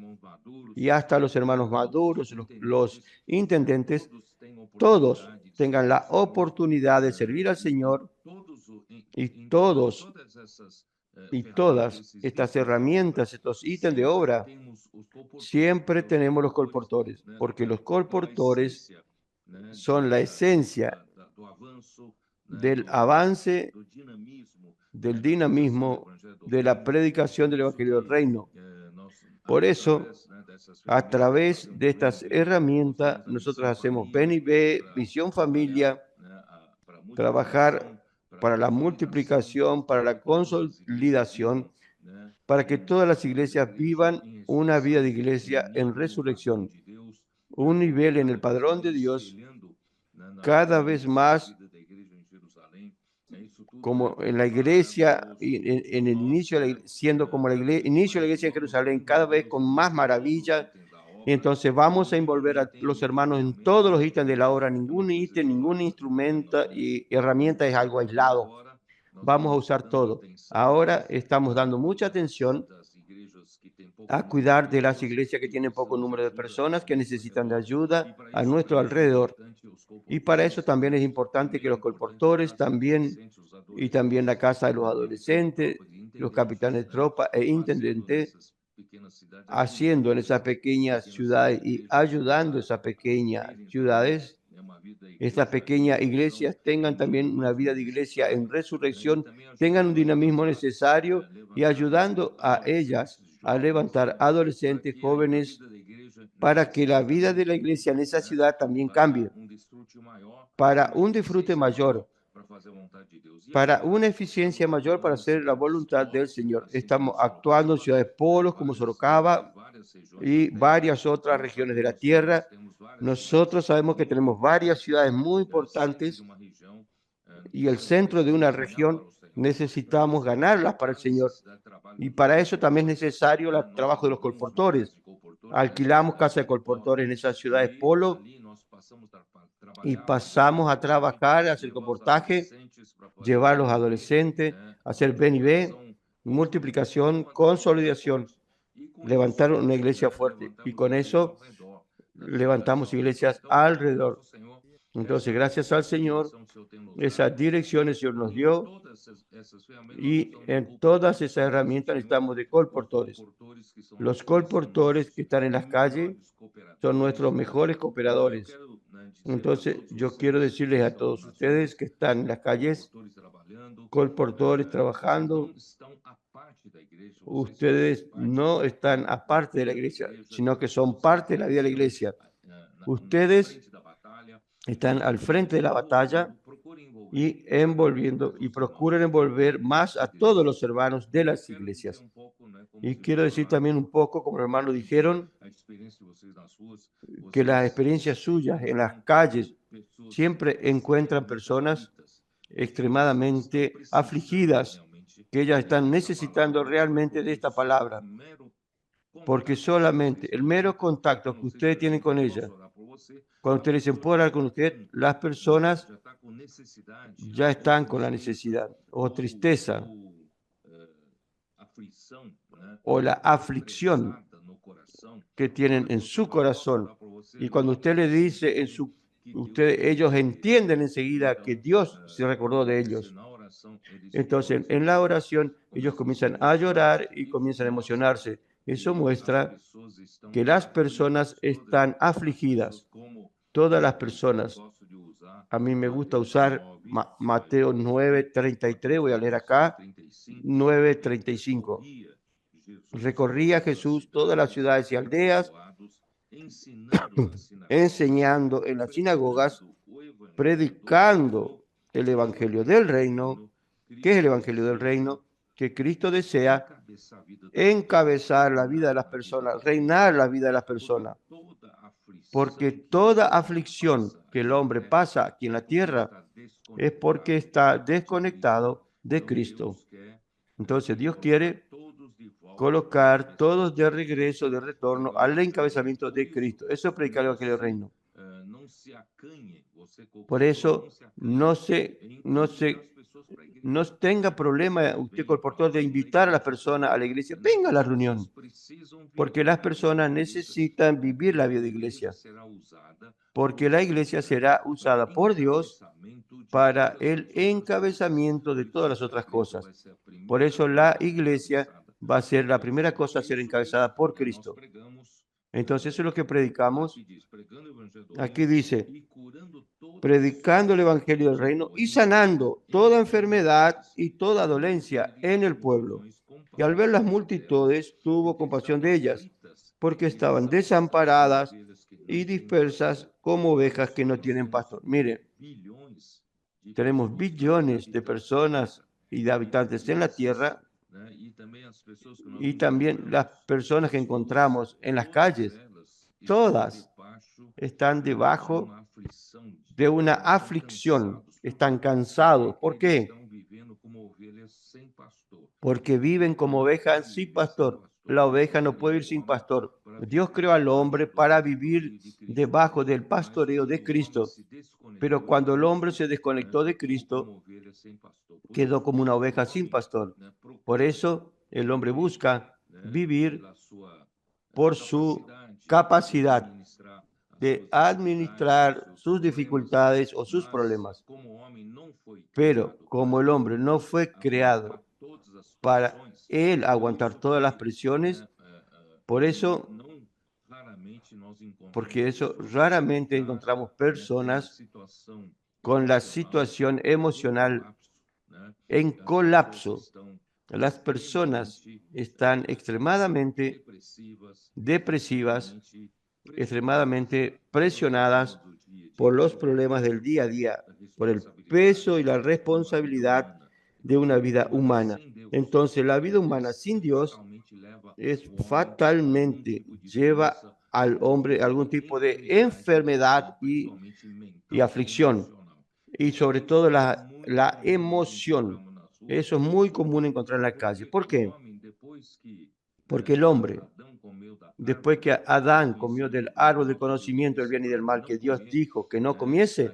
y hasta los hermanos maduros, los intendentes, todos tengan la oportunidad de servir al Señor y todas estas herramientas, estos ítems de obra, siempre tenemos los colportores, porque los colportores son la esencia del avance, del dinamismo, de la predicación del Evangelio del Reino. Por eso, a través de estas herramientas, nosotros hacemos BNB, Visión Familia, trabajar para la multiplicación, para la consolidación, para que todas las iglesias vivan una vida de iglesia en resurrección, un nivel en el padrón de Dios, cada vez más como en la iglesia, en el inicio, siendo como el inicio de la iglesia en Jerusalén, cada vez con más maravilla. Entonces vamos a envolver a los hermanos en todos los ítems de la obra. Ningún ítem, ningún instrumento y herramienta es algo aislado. Vamos a usar todo. Ahora estamos dando mucha atención a cuidar de las iglesias que tienen poco número de personas que necesitan de ayuda a nuestro alrededor. Y para eso también es importante que los colportores también, y también la casa de los adolescentes, los capitanes de tropa e intendentes, haciendo en esas pequeñas ciudades y ayudando a esas pequeñas ciudades, estas pequeñas iglesias tengan también una vida de iglesia en resurrección, tengan un dinamismo necesario y ayudando a ellas a levantar adolescentes, jóvenes, para que la vida de la iglesia en esa ciudad también cambie, para un disfrute mayor, para una eficiencia mayor para hacer la voluntad del Señor. Estamos actuando en ciudades polos como Sorocaba y varias otras regiones de la tierra. Nosotros sabemos que tenemos varias ciudades muy importantes y el centro de una región necesitamos ganarlas para el Señor. Y para eso también es necesario el trabajo de los colportores. Alquilamos casa de colportores en esas ciudades polo y pasamos a trabajar, a hacer comportaje, llevar a los adolescentes, hacer BNB, multiplicación, consolidación, levantar una iglesia fuerte. Y con eso levantamos iglesias alrededor. Entonces, gracias al Señor, esas direcciones el Señor nos dio y en todas esas herramientas necesitamos de colportores. Los colportores que están en las calles son nuestros mejores cooperadores. Entonces, yo quiero decirles a todos ustedes que están en las calles, colportores trabajando, ustedes no están aparte de la iglesia, sino que son parte de la vida de la iglesia. Ustedes están al frente de la batalla y envolviendo y procuren envolver más a todos los hermanos de las iglesias. Y quiero decir también un poco, como los hermanos dijeron, que las experiencias suyas en las calles siempre encuentran personas extremadamente afligidas, que ellas están necesitando realmente de esta palabra, porque solamente el mero contacto que ustedes tienen con ellas, cuando ustedes dicen, puedo hablar con usted, las personas ya están con la necesidad o tristeza o la aflicción que tienen en su corazón. Y cuando usted le dice ellos entienden enseguida que Dios se recordó de ellos. Entonces, en la oración, ellos comienzan a llorar y comienzan a emocionarse. Eso muestra que las personas están afligidas. Todas las personas. A mí me gusta usar Mateo 9:33, voy a leer acá, 9:35. Recorría Jesús todas las ciudades y aldeas, enseñando en las sinagogas, predicando el evangelio del reino. ¿Qué es el evangelio del reino? Que Cristo desea encabezar la vida de las personas, reinar la vida de las personas. Porque toda aflicción que el hombre pasa aquí en la tierra es porque está desconectado de Cristo. Entonces Dios quiere colocar todos de regreso, de retorno al encabezamiento de Cristo. Eso es predicar el evangelio del reino. Por eso no tenga problema usted, colportor, de invitar a las personas a la iglesia. Venga a la reunión, porque las personas necesitan vivir la vida de iglesia, porque la iglesia será usada por Dios para el encabezamiento de todas las otras cosas. Por eso la iglesia va a ser la primera cosa a ser encabezada por Cristo. Entonces eso es lo que predicamos. Aquí dice, predicando el evangelio del reino y sanando toda enfermedad y toda dolencia en el pueblo. Y al ver las multitudes, tuvo compasión de ellas, porque estaban desamparadas y dispersas como ovejas que no tienen pastor. Mire, tenemos billones de personas y de habitantes en la tierra, y también las personas que encontramos en las calles, todas están debajo de una aflicción, están cansados. ¿Por qué? Porque viven como ovejas sin pastor. La oveja no puede ir sin pastor. Dios creó al hombre para vivir debajo del pastoreo de Cristo. Pero cuando el hombre se desconectó de Cristo, quedó como una oveja sin pastor. Por eso el hombre busca vivir por su capacidad de administrar sus dificultades o sus problemas. Pero como el hombre no fue creado para él aguantar todas las presiones, porque eso raramente encontramos personas con la situación emocional en colapso. Las personas están extremadamente depresivas, extremadamente presionadas por los problemas del día a día, por el peso y la responsabilidad de una vida humana. Entonces, la vida humana sin Dios es fatalmente, lleva al hombre a algún tipo de enfermedad y aflicción, y sobre todo la emoción. Eso es muy común encontrar en la calle. ¿Por qué? Porque el hombre, después que Adán comió del árbol del conocimiento del bien y del mal, que Dios dijo que no comiese,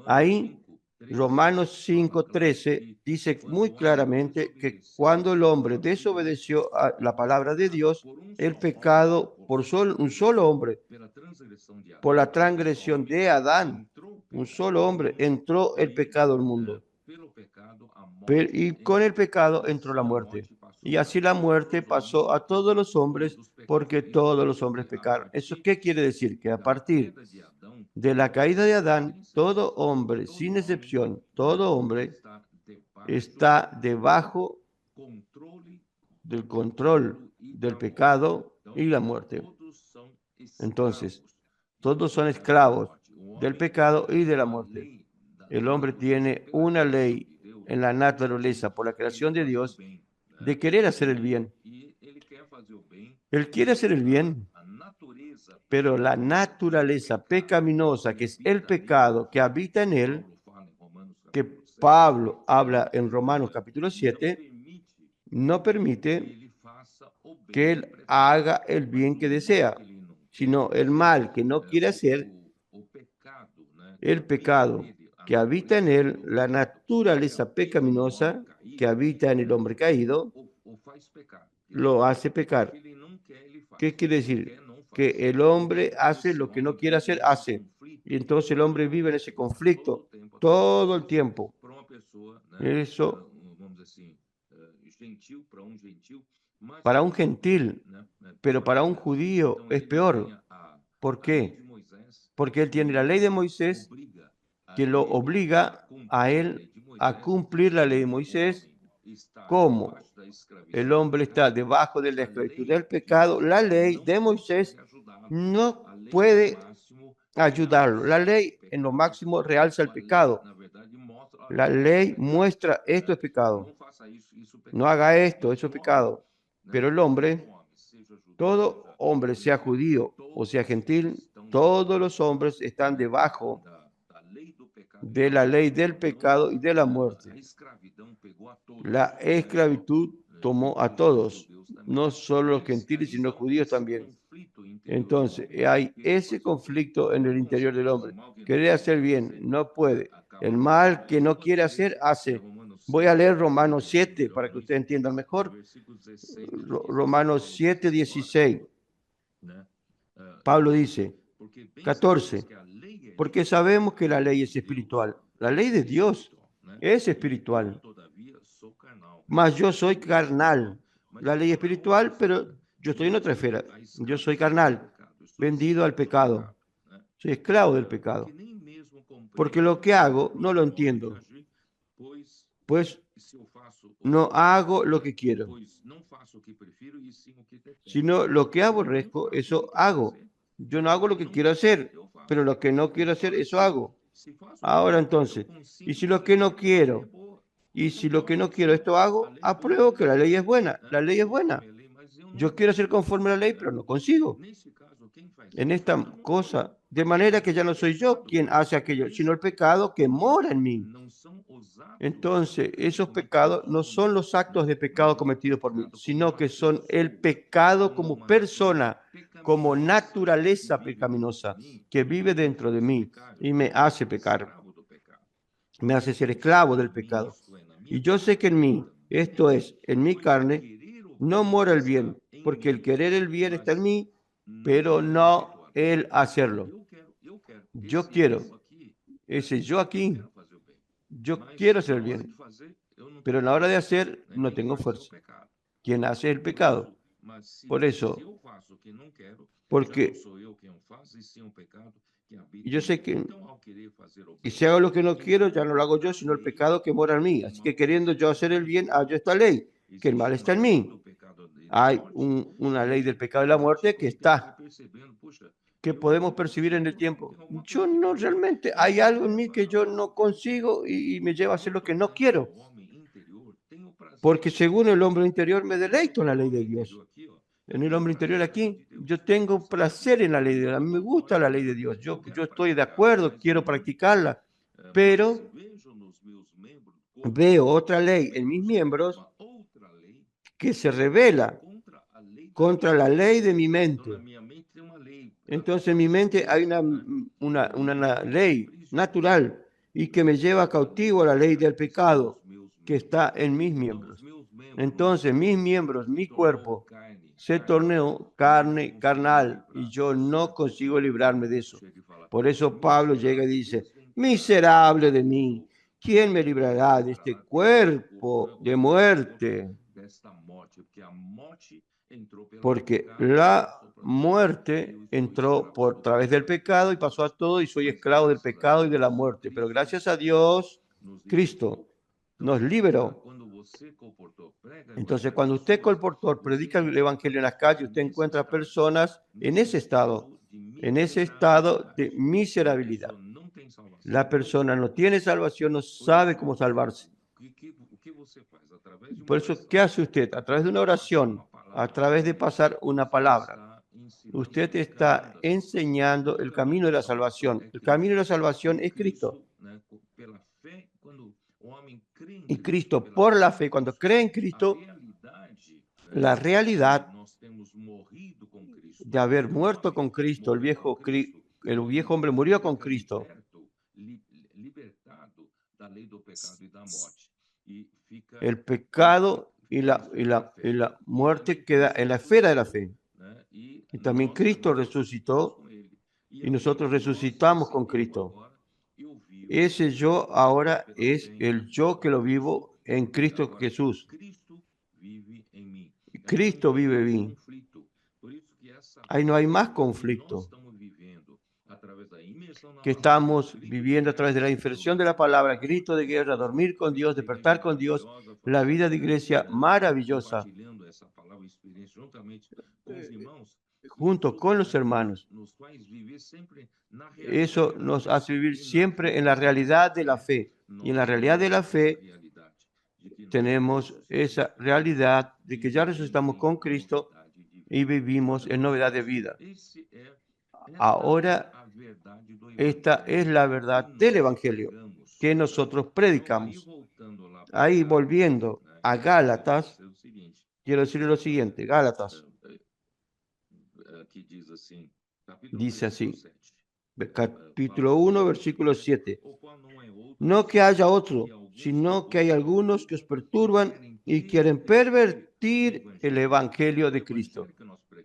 ahí Romanos 5:13 dice muy claramente que cuando el hombre desobedeció a la palabra de Dios, el pecado por un solo hombre, por la transgresión de Adán, un solo hombre, entró el pecado al mundo. Y con el pecado entró la muerte. Y así la muerte pasó a todos los hombres porque todos los hombres pecaron. ¿Eso qué quiere decir? Que a partir de la caída de Adán, todo hombre, sin excepción, todo hombre está debajo del control del pecado y la muerte. Entonces, todos son esclavos del pecado y de la muerte. El hombre tiene una ley en la naturaleza por la creación de Dios de querer hacer el bien. Él quiere hacer el bien, pero la naturaleza pecaminosa, que es el pecado que habita en él, que Pablo habla en Romanos capítulo 7, no permite que él haga el bien que desea, sino el mal que no quiere hacer. El pecado que habita en él, la naturaleza pecaminosa que habita en el hombre caído, lo hace pecar. ¿Qué quiere decir? Que el hombre hace lo que no quiere hacer, hace. Y entonces el hombre vive en ese conflicto todo el tiempo. Eso, para un gentil, pero para un judío es peor. ¿Por qué? Porque él tiene la ley de Moisés que lo obliga a él a cumplir la ley de Moisés. Como el hombre está debajo de la esclavitud del pecado, la ley de Moisés no puede ayudarlo. La ley en lo máximo realza el pecado. La ley muestra esto es pecado. No haga esto, eso es pecado. Pero el hombre, todo hombre, sea judío o sea gentil, todos los hombres están debajo de la ley del pecado y de la muerte. La esclavitud tomó a todos, no solo los gentiles, sino los judíos también. Entonces, hay ese conflicto en el interior del hombre. Querer hacer bien, no puede. El mal que no quiere hacer, hace. Voy a leer Romanos 7 para que ustedes entiendan mejor. Romanos 7, 16. Pablo dice, 14, porque sabemos que la ley es espiritual. La ley de Dios es espiritual. Mas yo soy carnal. La ley espiritual, pero yo estoy en otra esfera. Yo soy carnal, vendido al pecado. Soy esclavo del pecado. Porque lo que hago no lo entiendo. Pues no hago lo que quiero, sino lo que aborrezco, eso hago. Yo no hago lo que quiero hacer, pero lo que no quiero hacer, eso hago. Ahora entonces, y si lo que no quiero, esto hago, apruebo que la ley es buena. La ley es buena. Yo quiero ser conforme a la ley, pero no consigo. En esta cosa, de manera que ya no soy yo quien hace aquello, sino el pecado que mora en mí. Entonces, esos pecados no son los actos de pecado cometidos por mí, sino que son el pecado como persona, como naturaleza pecaminosa que vive dentro de mí y me hace pecar. Me hace ser esclavo del pecado. Y yo sé que en mí, esto es, en mi carne, no mora el bien, porque el querer el bien está en mí, pero no el hacerlo. Yo quiero, ese yo aquí, yo quiero hacer el bien, pero a la hora de hacer no tengo fuerza. Quien hace el pecado. Por eso, porque yo sé que, y si hago lo que no quiero, ya no lo hago yo, sino el pecado que mora en mí. Así que queriendo yo hacer el bien, hallo esta ley, que el mal está en mí. Hay una ley del pecado y la muerte que está, que podemos percibir en el tiempo. Yo no realmente, hay algo en mí que yo no consigo y me lleva a hacer lo que no quiero. Porque según el hombre interior me deleito en la ley de Dios. En el hombre interior aquí, yo tengo placer en la ley de Dios. A mí me gusta la ley de Dios. Yo estoy de acuerdo, quiero practicarla. Pero veo otra ley en mis miembros que se revela contra la ley de mi mente. Entonces en mi mente hay una ley natural y que me lleva cautivo a la ley del pecado que está en mis miembros. Entonces mis miembros, mi cuerpo, se tornó carnal y yo no consigo librarme de eso. Por eso Pablo llega y dice, miserable de mí, ¿quién me librará de este cuerpo de muerte? Porque la muerte entró por través del pecado y pasó a todo y soy esclavo del pecado y de la muerte. Pero gracias a Dios, Cristo nos liberó. Entonces, cuando usted, colportor, predica el evangelio en las calles, usted encuentra personas en ese estado de miserabilidad. La persona no tiene salvación, no sabe cómo salvarse. Por eso, ¿qué hace usted? A través de una oración, a través de pasar una palabra, usted está enseñando el camino de la salvación. El camino de la salvación es Cristo. Y Cristo, por la fe, cuando cree en Cristo, la realidad de haber muerto con Cristo, el viejo hombre murió con Cristo. El pecado y la muerte queda en la esfera de la fe. Y también Cristo resucitó y nosotros resucitamos con Cristo. Ese yo ahora es el yo que lo vivo en Cristo Jesús. Cristo vive en mí. Ahí no hay más conflicto. Que estamos viviendo a través de la inserción de la palabra, grito de guerra, dormir con Dios, despertar con Dios, la vida de iglesia maravillosa, junto con los hermanos. Eso nos hace vivir siempre en la realidad de la fe. Y en la realidad de la fe tenemos esa realidad de que ya resucitamos con Cristo y vivimos en novedad de vida. Ahora, esta es la verdad del Evangelio que nosotros predicamos. Ahí volviendo a Gálatas, quiero decirle lo siguiente, Gálatas dice así, capítulo 1, versículo 7. No que haya otro, sino que hay algunos que os perturban y quieren pervertir el Evangelio de Cristo.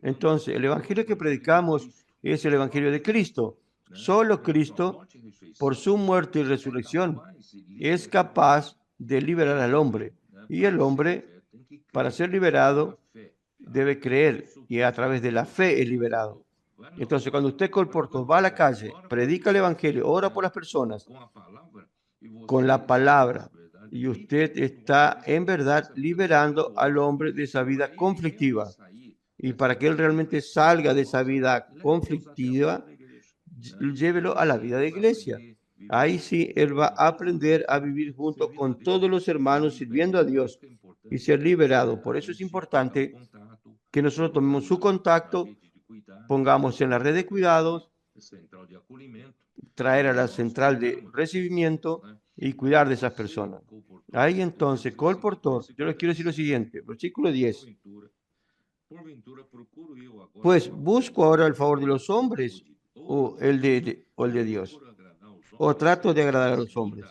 Entonces, el Evangelio que predicamos es el Evangelio de Cristo. Solo Cristo, por su muerte y resurrección, es capaz de liberar al hombre. Y el hombre, para ser liberado, debe creer, y a través de la fe es liberado. Entonces, cuando usted, colportor, va a la calle, predica el Evangelio, ora por las personas, con la palabra, y usted está en verdad liberando al hombre de esa vida conflictiva. Y para que él realmente salga de esa vida conflictiva, llévelo a la vida de iglesia. Ahí sí, él va a aprender a vivir junto con todos los hermanos, sirviendo a Dios y ser liberado. Por eso es importante que nosotros tomemos su contacto, pongamos en la red de cuidados, traer a la central de recibimiento y cuidar de esas personas. Ahí entonces, colportor, yo les quiero decir lo siguiente, versículo 10. Pues busco ahora el favor de los hombres o el de Dios, o trato de agradar a los hombres.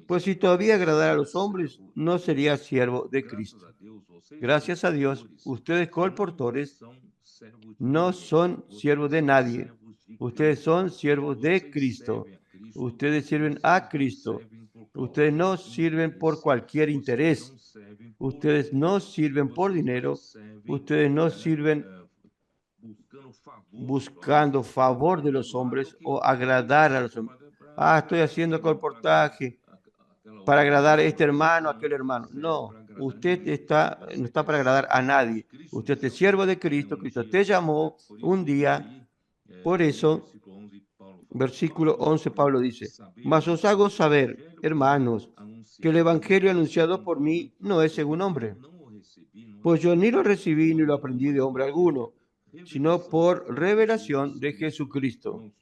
Pues si todavía agradara a los hombres, no sería siervo de Cristo. Gracias a Dios, ustedes, colportores, no son siervos de nadie. Ustedes son siervos de Cristo. Ustedes sirven a Cristo. Ustedes no sirven por cualquier interés. Ustedes no sirven por dinero. Ustedes no sirven buscando favor de los hombres o agradar a los hombres. Estoy haciendo colportaje para agradar a este hermano, a aquel hermano. No, usted no está para agradar a nadie. Usted es siervo de Cristo. Cristo te llamó un día. Por eso, versículo 11, Pablo dice, mas os hago saber, hermanos, que el evangelio anunciado por mí no es según hombre. Pues yo ni lo recibí ni lo aprendí de hombre alguno, sino por revelación de Jesucristo.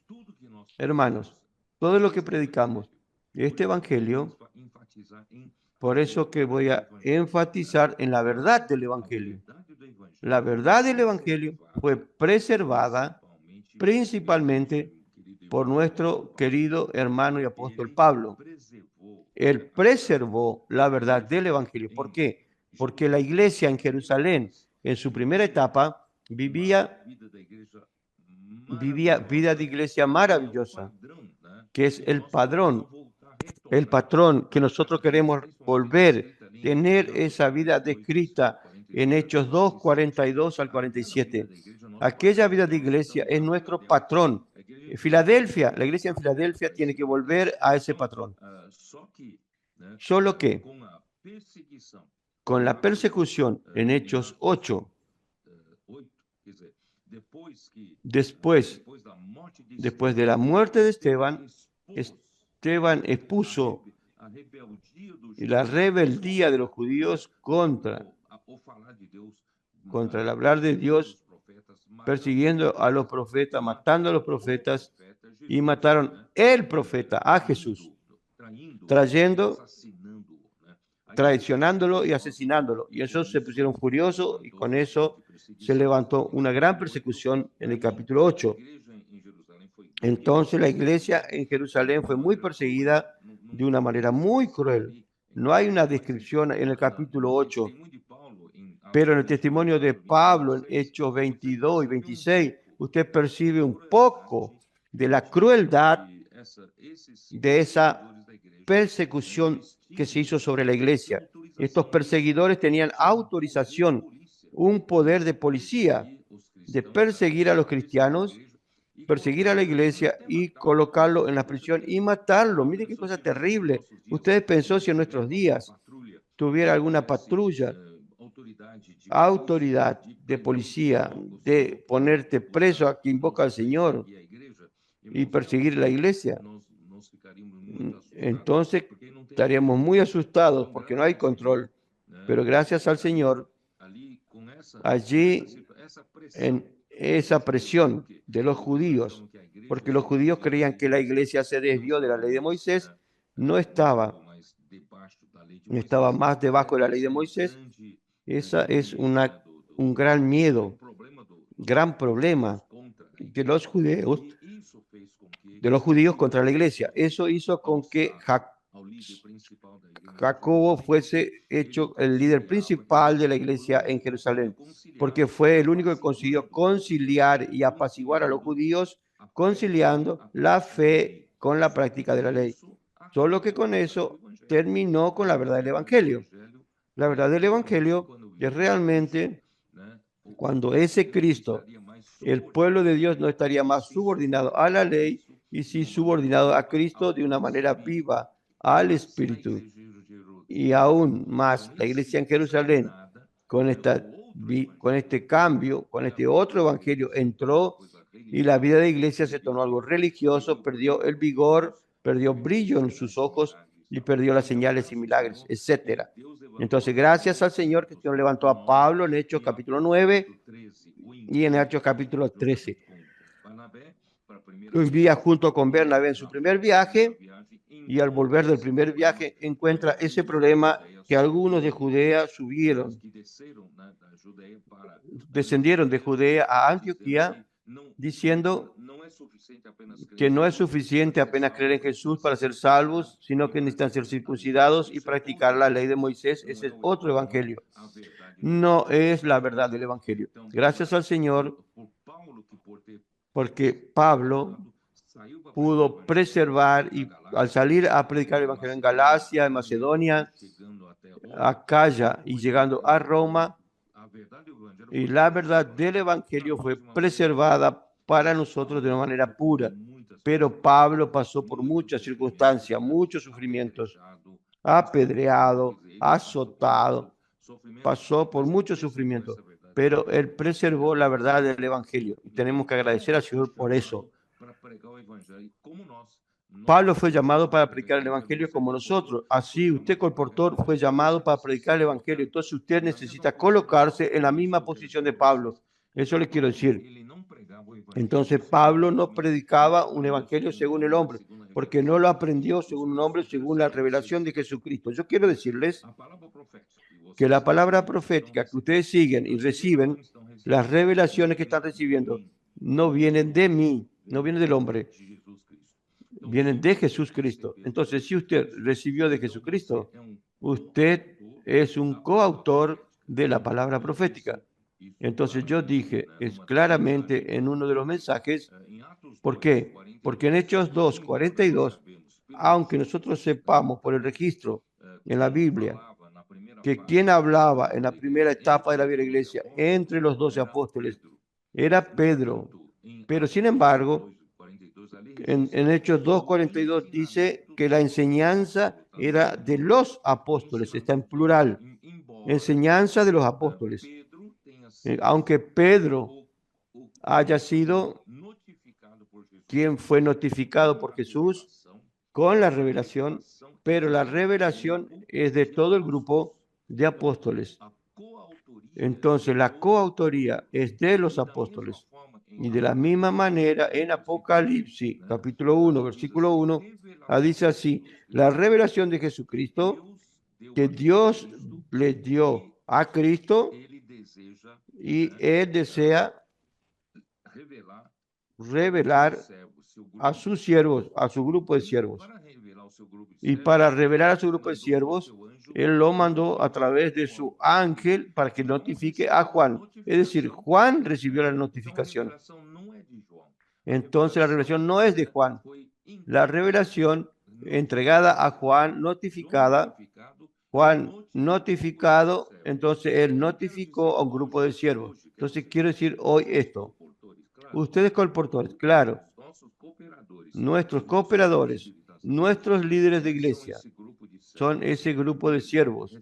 Hermanos, todo lo que predicamos, este evangelio, por eso que voy a enfatizar en la verdad del evangelio. La verdad del evangelio fue preservada principalmente por nuestro querido hermano y apóstol Pablo. Él preservó la verdad del evangelio. ¿Por qué? Porque la iglesia en Jerusalén, en su primera etapa, vivía vida de iglesia maravillosa, que es el patrón que nosotros queremos volver, tener esa vida descrita en Hechos 2, 42 al 47. Aquella vida de iglesia es nuestro patrón. Filadelfia, la iglesia en Filadelfia tiene que volver a ese patrón. Solo que con la persecución en Hechos 8, después de la muerte de Esteban, Esteban expuso la rebeldía de los judíos contra el hablar de Dios, persiguiendo a los profetas, matando a los profetas, y mataron el profeta, a Jesús, traicionándolo y asesinándolo. Y ellos se pusieron furiosos y con eso se levantó una gran persecución en el capítulo 8. Entonces la iglesia en Jerusalén fue muy perseguida de una manera muy cruel. No hay una descripción en el capítulo 8, pero en el testimonio de Pablo en Hechos 22 y 26, usted percibe un poco de la crueldad de esa persecución que se hizo sobre la iglesia. Estos perseguidores tenían autorización, un poder de policía, de perseguir a los cristianos, perseguir a la iglesia y colocarlo en la prisión y matarlo. Miren qué cosa terrible. Ustedes pensó si en nuestros días tuviera alguna patrulla, autoridad de policía, de ponerte preso a quien invoca al Señor y perseguir la iglesia, entonces estaríamos muy asustados porque no hay control. Pero gracias al Señor, allí en esa presión de los judíos, porque los judíos creían que la iglesia se desvió de la ley de Moisés, no estaba más debajo de la ley de Moisés. Esa es un gran miedo, gran problema de los judíos contra la iglesia. Eso hizo con que Jacobo fuese hecho el líder principal de la iglesia en Jerusalén, porque fue el único que consiguió conciliar y apaciguar a los judíos, conciliando la fe con la práctica de la ley. Solo que con eso terminó con la verdad del Evangelio. La verdad del Evangelio es realmente cuando ese Cristo, el pueblo de Dios no estaría más subordinado a la ley y sí subordinado a Cristo de una manera viva, al Espíritu. Y aún más, la iglesia en Jerusalén, con este cambio, con este otro evangelio, entró y la vida de iglesia se tornó algo religioso, perdió el vigor, perdió brillo en sus ojos y perdió las señales y milagros, etc. Entonces, gracias al Señor que el Señor levantó a Pablo en Hechos capítulo 9 y en Hechos capítulo 13. Lo envía junto con Bernabé en su primer viaje y al volver del primer viaje encuentra ese problema que algunos de Judea descendieron de Judea a Antioquía diciendo que no es suficiente apenas creer en Jesús para ser salvos, sino que necesitan ser circuncidados y practicar la ley de Moisés. Ese es otro evangelio. No es la verdad del evangelio. Gracias al Señor, porque Pablo pudo preservar y al salir a predicar el evangelio en Galacia, en Macedonia, Acaya y llegando a Roma, y la verdad del evangelio fue preservada para nosotros de una manera pura. Pero Pablo pasó por muchas circunstancias, muchos sufrimientos, apedreado, azotado, pasó por muchos sufrimientos, pero él preservó la verdad del evangelio y tenemos que agradecer al Señor por eso. Pablo fue llamado para predicar el evangelio como nosotros. Así usted, colportor, fue llamado para predicar el evangelio. Entonces usted necesita colocarse en la misma posición de Pablo. Eso le quiero decir. Entonces Pablo no predicaba un evangelio según el hombre, porque no lo aprendió según un hombre, según la revelación de Jesucristo. Yo quiero decirles que la palabra profética que ustedes siguen y reciben, las revelaciones que están recibiendo, no vienen de mí, no vienen del hombre, vienen de Jesucristo. Entonces, si usted recibió de Jesucristo, usted es un coautor de la palabra profética. Entonces yo dije claramente en uno de los mensajes, ¿por qué? Porque en Hechos 2:42, aunque nosotros sepamos por el registro en la Biblia que quien hablaba en la primera etapa de la vida de la iglesia entre los 12 apóstoles era Pedro, pero sin embargo, en Hechos 2:42 dice que la enseñanza era de los apóstoles, está en plural, enseñanza de los apóstoles. Aunque Pedro haya sido quien fue notificado por Jesús con la revelación, pero la revelación es de todo el grupo de apóstoles. Entonces la coautoría es de los apóstoles. Y de la misma manera en Apocalipsis, capítulo 1, versículo 1, dice así, la revelación de Jesucristo que Dios le dio a Cristo y Él desea revelar a sus siervos, a su grupo de siervos. Y para revelar a su grupo de siervos, Él lo mandó a través de su ángel para que notifique a Juan. Es decir, Juan recibió la notificación. Entonces la revelación no es de Juan. La revelación entregada a Juan, notificada, Juan notificado, entonces él notificó a un grupo de siervos. Entonces quiero decir hoy esto. Ustedes colportores, claro, nuestros cooperadores, nuestros líderes de iglesia, son ese grupo de siervos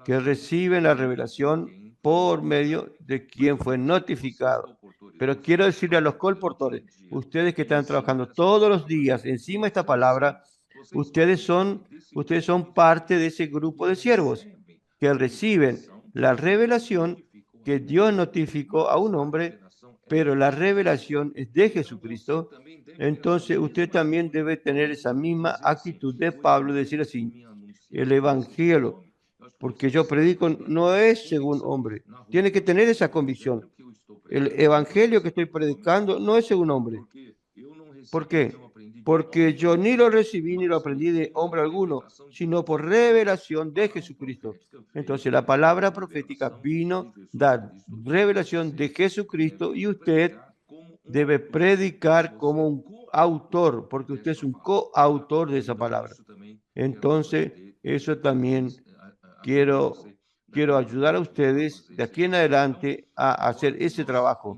que reciben la revelación por medio de quien fue notificado. Pero quiero decirle a los colportores, ustedes que están trabajando todos los días encima de esta palabra, ustedes son parte de ese grupo de siervos que reciben la revelación que Dios notificó a un hombre, pero la revelación es de Jesucristo. Entonces usted también debe tener esa misma actitud de Pablo, decir así, el evangelio, porque yo predico, no es según hombre. Tiene que tener esa convicción. El evangelio que estoy predicando no es según hombre. ¿Por qué? Porque yo ni lo recibí ni lo aprendí de hombre alguno, sino por revelación de Jesucristo. Entonces la palabra profética vino a dar revelación de Jesucristo y usted debe predicar como un autor, porque usted es un coautor de esa palabra. Entonces, eso también quiero ayudar a ustedes de aquí en adelante a hacer ese trabajo.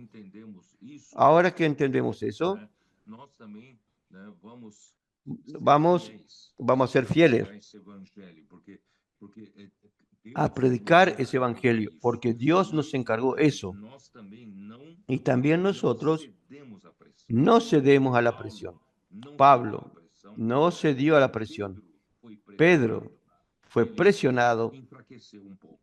Ahora que entendemos eso, vamos a ser fieles a predicar ese evangelio, porque Dios nos encargó eso. Y también nosotros no cedemos a la presión. Pablo no cedió a la presión. Pedro fue presionado.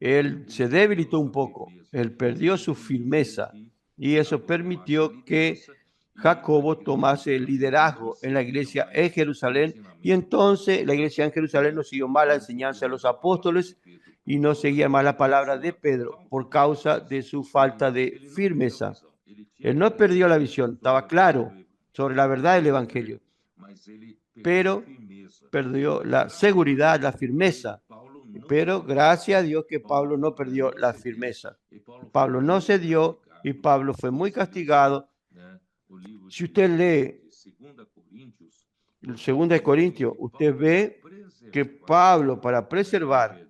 Él se debilitó un poco. Él perdió su firmeza. Y eso permitió que Jacobo tomase el liderazgo en la iglesia en Jerusalén. Y entonces la iglesia en Jerusalén no siguió más la enseñanza de los apóstoles y no seguía más la palabra de Pedro por causa de su falta de firmeza. Él no perdió la visión, estaba claro sobre la verdad del evangelio, pero perdió la seguridad, la firmeza. Pero gracias a Dios que Pablo no perdió la firmeza. Pablo no cedió y Pablo fue muy castigado. Si usted lee el 2 Corintios, usted ve que Pablo, para preservar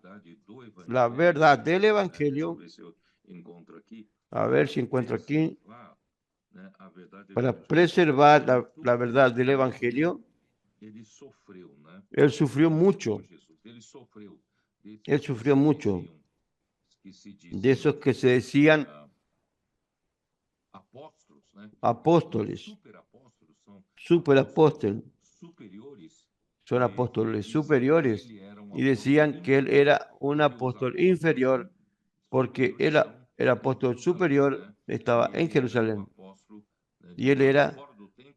la verdad del evangelio, a ver si encuentro aquí, para preservar la verdad del evangelio, él sufrió mucho. Él sufrió mucho. De esos que se decían apóstoles, superapóstoles, son apóstoles superiores, y decían que él era un apóstol inferior porque el apóstol superior estaba en Jerusalén y él era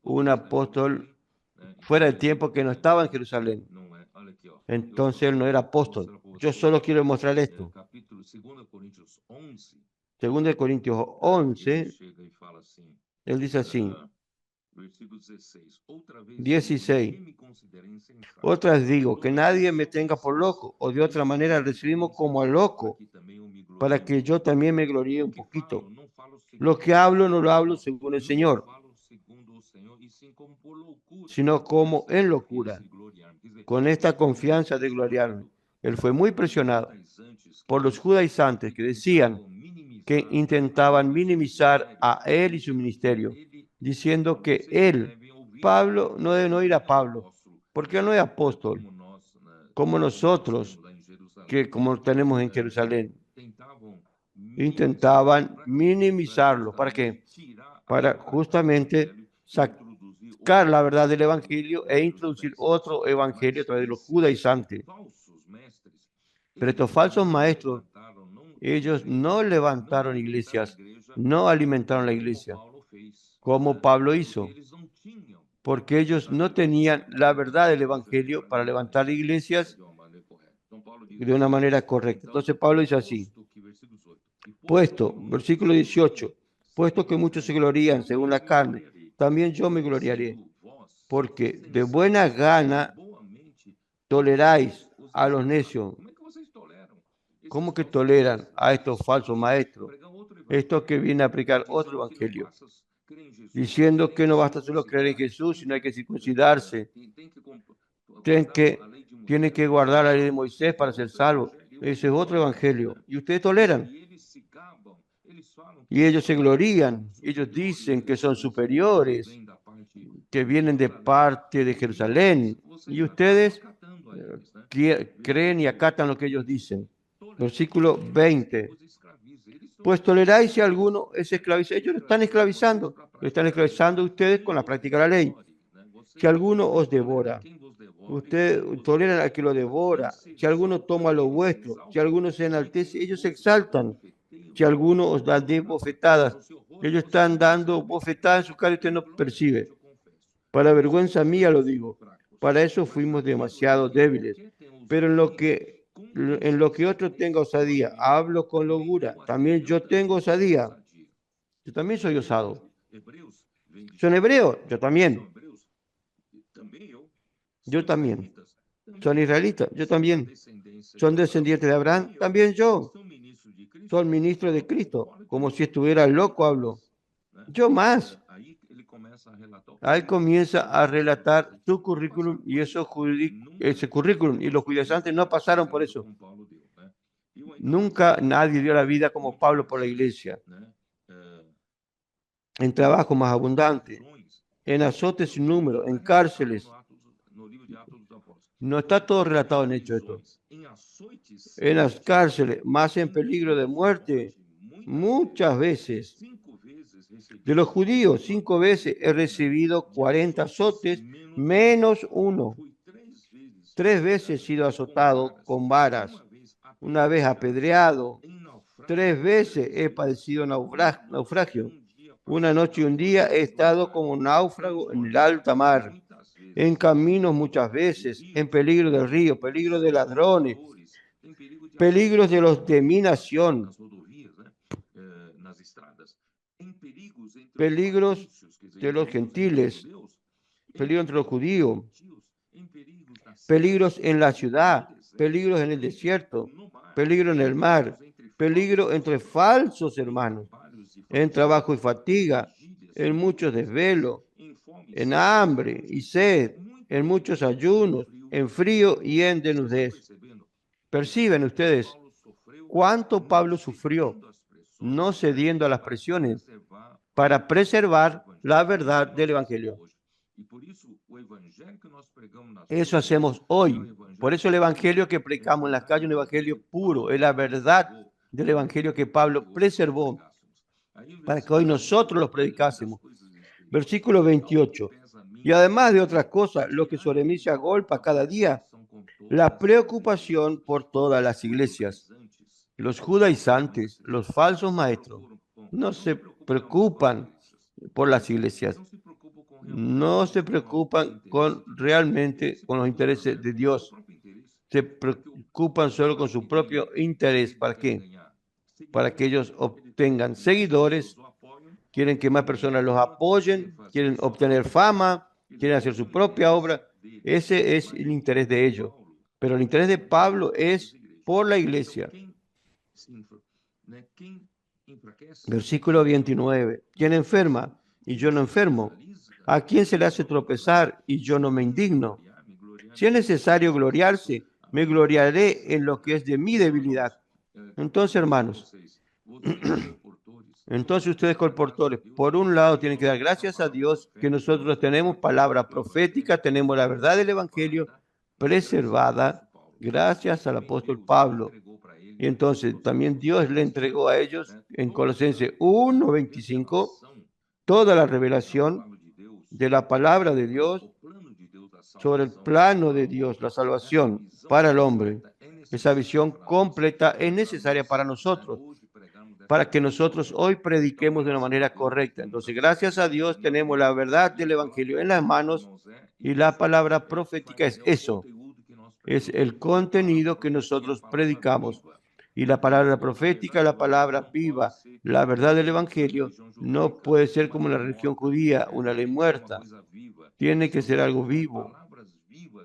un apóstol fuera del tiempo que no estaba en Jerusalén. Entonces él no era apóstol. Yo solo quiero mostrar esto. 2 Corintios 11, él dice así, 16. Otras digo, que nadie me tenga por loco, o de otra manera recibimos como a loco, para que yo también me gloríe un poquito. Lo que hablo no lo hablo según el Señor, sino como en locura, con esta confianza de gloriarme. Él fue muy presionado por los judaizantes que decían que intentaban minimizar a él y su ministerio, diciendo que él, Pablo, no debe no ir a Pablo, porque él no es apóstol, como nosotros, que como tenemos en Jerusalén. Intentaban minimizarlo. ¿Para qué? Para justamente sacar la verdad del evangelio e introducir otro evangelio a través de los judaizantes. Pero estos falsos maestros, ellos no levantaron iglesias, no alimentaron la iglesia, como Pablo hizo, porque ellos no tenían la verdad del evangelio para levantar iglesias de una manera correcta. Entonces Pablo dice así, versículo 18, puesto que muchos se glorían según la carne, también yo me gloriaré, porque de buena gana toleráis a los necios. ¿Cómo que toleran a estos falsos maestros? Estos que vienen a aplicar otro evangelio. diciendo que no basta solo creer en Jesús, sino hay que circuncidarse. Tienen que guardar la ley de Moisés para ser salvos. Ese es otro evangelio. Y ustedes toleran. Y ellos se glorían. Ellos dicen que son superiores, que vienen de parte de Jerusalén. Y ustedes creen y acatan lo que ellos dicen. Versículo 20. Pues toleráis si alguno es esclavizado. Ellos lo están esclavizando. Lo están esclavizando ustedes con la práctica de la ley. Si alguno os devora, ustedes toleran al que lo devora. Si alguno toma lo vuestro, si alguno se enaltece, ellos se exaltan. Si alguno os da de bofetadas, ellos están dando bofetadas en su cara y usted no percibe. Para vergüenza mía lo digo. Para eso fuimos demasiado débiles. Pero en lo que otro tenga osadía, hablo con locura. También yo tengo osadía. Yo también soy osado. ¿Son hebreos? Yo también. Yo también. ¿Son israelitas? Yo también. ¿Son descendientes de Abraham? También yo. ¿Son ministros de Cristo? Como si estuviera loco hablo. Yo más. Ahí comienza a relatar su currículum y ese currículum. Y los judaizantes no pasaron por eso. Nunca nadie dio la vida como Pablo por la iglesia. En trabajo más abundante, en azotes sin número, en cárceles. No está todo relatado en Hechos esto. En las cárceles, más en peligro de muerte, muchas veces. De los judíos, 5 veces he recibido 40 azotes, menos uno. 3 veces he sido azotado con varas, una vez apedreado. 3 veces he padecido naufragio. Una noche y un día he estado como náufrago en el alta mar. En caminos muchas veces, en peligro del río, peligro de ladrones, peligros de los de mi nación, peligros de los gentiles, peligros entre los judíos, peligros en la ciudad, peligros en el desierto, peligro en el mar, peligro entre falsos hermanos, en trabajo y fatiga, en muchos desvelos, en hambre y sed, en muchos ayunos, en frío y en desnudez. ¿Perciben ustedes cuánto Pablo sufrió, no cediendo a las presiones, para preservar la verdad del Evangelio? Eso hacemos hoy. Por eso el Evangelio que predicamos en las calles es un Evangelio puro, es la verdad del Evangelio que Pablo preservó para que hoy nosotros los predicásemos. Versículo 28. Y además de otras cosas, lo que sobre mí se agolpa cada día, la preocupación por todas las iglesias. Los judaizantes, los falsos maestros, no se preocupan por las iglesias. No se preocupan realmente con los intereses de Dios. Se preocupan solo con su propio interés. ¿Para qué? Para que ellos obtengan seguidores, quieren que más personas los apoyen, quieren obtener fama, quieren hacer su propia obra. Ese es el interés de ellos. Pero el interés de Pablo es por la iglesia. Versículo 29. ¿Quién enferma y yo no enfermo? ¿A quién se le hace tropezar y yo no me indigno? Si es necesario gloriarse, me gloriaré en lo que es de mi debilidad. Entonces, hermanos, entonces ustedes colportores, por un lado tienen que dar gracias a Dios que nosotros tenemos palabra profética, tenemos la verdad del Evangelio preservada gracias al apóstol Pablo. Y entonces también Dios le entregó a ellos en Colosenses 1:25 toda la revelación de la palabra de Dios sobre el plano de Dios, la salvación para el hombre. Esa visión completa es necesaria para nosotros, para que nosotros hoy prediquemos de una manera correcta. Entonces, gracias a Dios tenemos la verdad del Evangelio en las manos y la palabra profética es eso, es el contenido que nosotros predicamos. Y la palabra profética, la palabra viva, la verdad del Evangelio, no puede ser como la religión judía, una ley muerta. Tiene que ser algo vivo.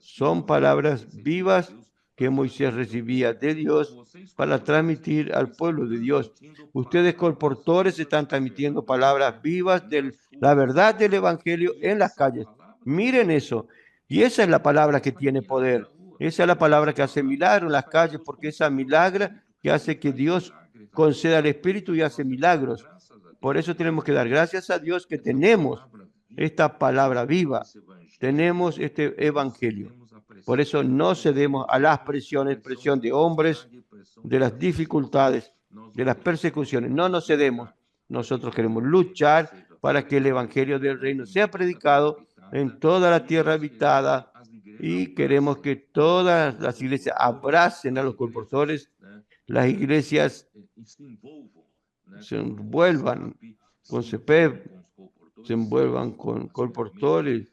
Son palabras vivas que Moisés recibía de Dios para transmitir al pueblo de Dios. Ustedes, colportores, están transmitiendo palabras vivas de la verdad del Evangelio en las calles. Miren eso. Y esa es la palabra que tiene poder. Esa es la palabra que hace milagro en las calles, porque esa milagra que hace que Dios conceda el Espíritu y hace milagros. Por eso tenemos que dar gracias a Dios que tenemos esta palabra viva. Tenemos este Evangelio. Por eso no cedemos a las presiones, presión de hombres, de las dificultades, de las persecuciones. No nos cedemos. Nosotros queremos luchar para que el Evangelio del Reino sea predicado en toda la tierra habitada y queremos que todas las iglesias abracen a los colportores, las iglesias se envuelvan con CEPEP, se envuelvan con colportores,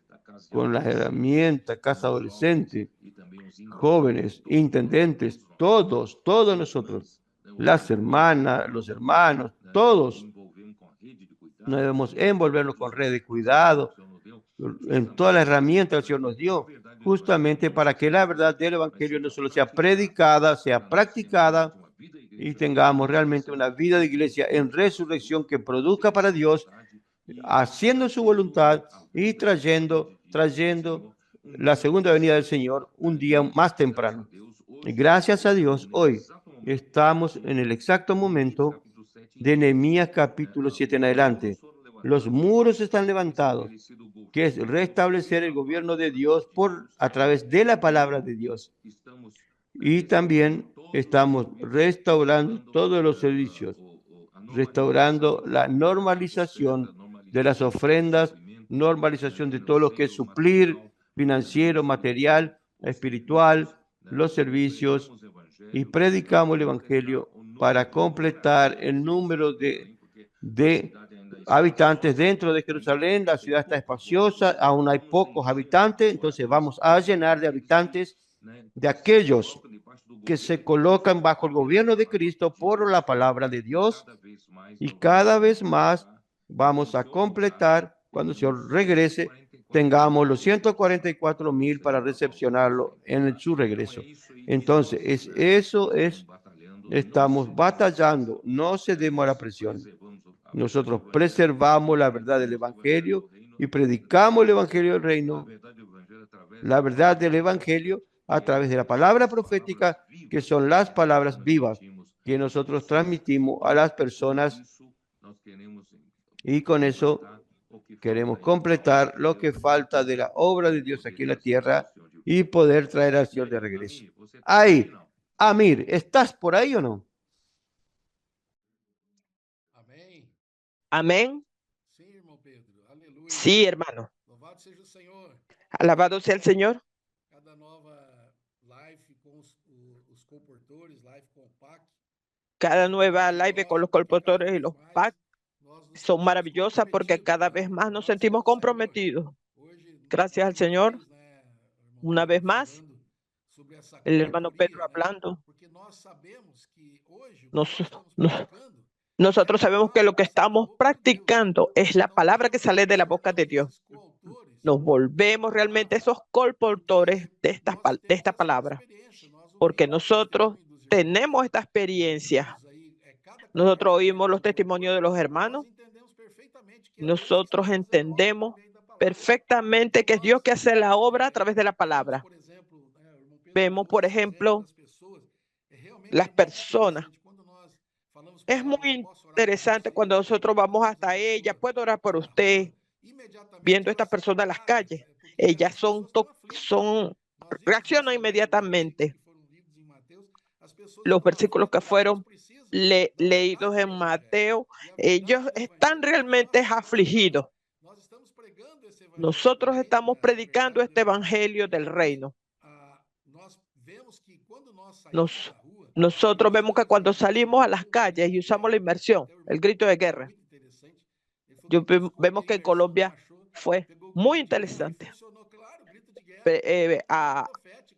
con las herramientas, casa adolescente, jóvenes, intendentes, todos nosotros, las hermanas, los hermanos, todos no debemos envolvernos con red de cuidado, en toda la herramienta que el Señor nos dio, justamente para que la verdad del Evangelio no solo sea predicada, sea practicada y tengamos realmente una vida de iglesia en resurrección que produzca para Dios, haciendo su voluntad y trayendo la segunda venida del Señor un día más temprano. Y gracias a Dios, hoy estamos en el exacto momento de Nehemías capítulo 7 en adelante. Los muros están levantados, que es restablecer el gobierno de Dios a través de la palabra de Dios. Y también estamos restaurando todos los servicios, restaurando la normalización de las ofrendas, normalización de todo lo que es suplir financiero, material, espiritual, los servicios, y predicamos el Evangelio para completar el número de habitantes dentro de Jerusalén. La ciudad está espaciosa, aún hay pocos habitantes, entonces vamos a llenar de habitantes de aquellos que se colocan bajo el gobierno de Cristo por la palabra de Dios, y cada vez más vamos a completar cuando el Señor regrese, tengamos los 144,000 para recepcionarlo en su regreso. Entonces, estamos batallando, no cedemos a la presión. Nosotros preservamos la verdad del Evangelio y predicamos el Evangelio del Reino, la verdad del Evangelio a través de la palabra profética, que son las palabras vivas que nosotros transmitimos a las personas, y con eso queremos completar lo que falta de la obra de Dios aquí en la tierra y poder traer al Señor de regreso. Ahí, Amir, ¿estás por ahí o no? Amén. Sí, hermano. Alabado sea el Señor. Cada nueva live con los colportores y los PAC son maravillosas porque cada vez más nos sentimos comprometidos. Gracias al Señor. Una vez más, el hermano Pedro hablando. Nosotros sabemos que lo que estamos practicando es la palabra que sale de la boca de Dios. Nos volvemos realmente esos colportores de esta palabra, porque nosotros tenemos esta experiencia. Nosotros oímos los testimonios de los hermanos. Nosotros entendemos perfectamente que es Dios que hace la obra a través de la palabra. Vemos, por ejemplo, las personas. Es muy interesante cuando nosotros vamos hasta ella. Puedo orar por usted. Viendo a estas personas en las calles, ellas reaccionan inmediatamente. Los versículos que fueron leídos en Mateo, ellos están realmente afligidos. Nosotros estamos predicando este evangelio del reino. Nosotros vemos que cuando salimos a las calles y usamos la inmersión, el grito de guerra, vemos que en Colombia fue muy interesante.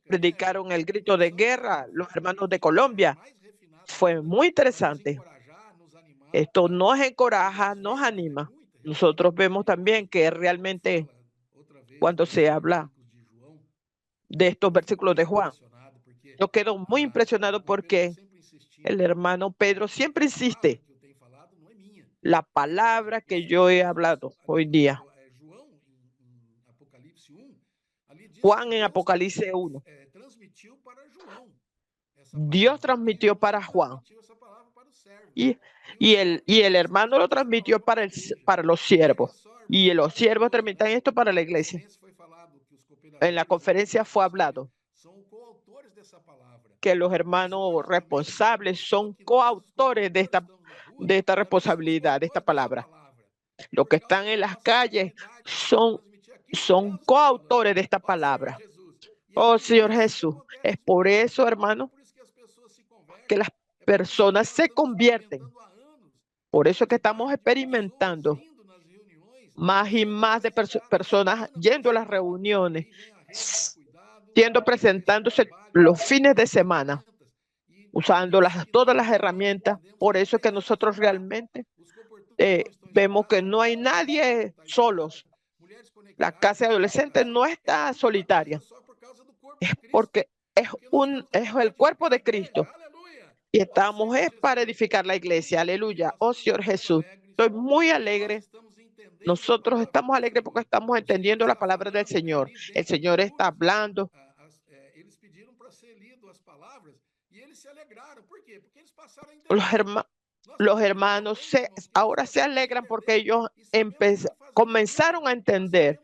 Predicaron el grito de guerra los hermanos de Colombia. Fue muy interesante. Esto nos encoraja, nos anima. Nosotros vemos también que realmente cuando se habla de estos versículos de Juan, Yo quedo muy impresionado porque el hermano Pedro siempre insiste. La palabra que yo he hablado hoy día. Juan en Apocalipsis 1. Dios transmitió para Juan. Y el hermano lo transmitió para los siervos. Y los siervos transmiten esto para la iglesia. En la conferencia fue hablado que los hermanos responsables son coautores de esta responsabilidad, de esta palabra. Los que están en las calles son coautores de esta palabra. Oh, Señor Jesús, es por eso, hermano, que las personas se convierten. Por eso que estamos experimentando más y más de personas yendo a las reuniones, presentándose los fines de semana, usando todas las herramientas. Por eso es que nosotros realmente vemos que no hay nadie solos. La casa de adolescentes no está solitaria. Es porque es el cuerpo de Cristo. Y estamos para edificar la iglesia. Aleluya. Oh, Señor Jesús, estoy muy alegre. Nosotros estamos alegres porque estamos entendiendo la palabra del Señor. El Señor está hablando. Los hermanos ahora se alegran porque ellos comenzaron a entender.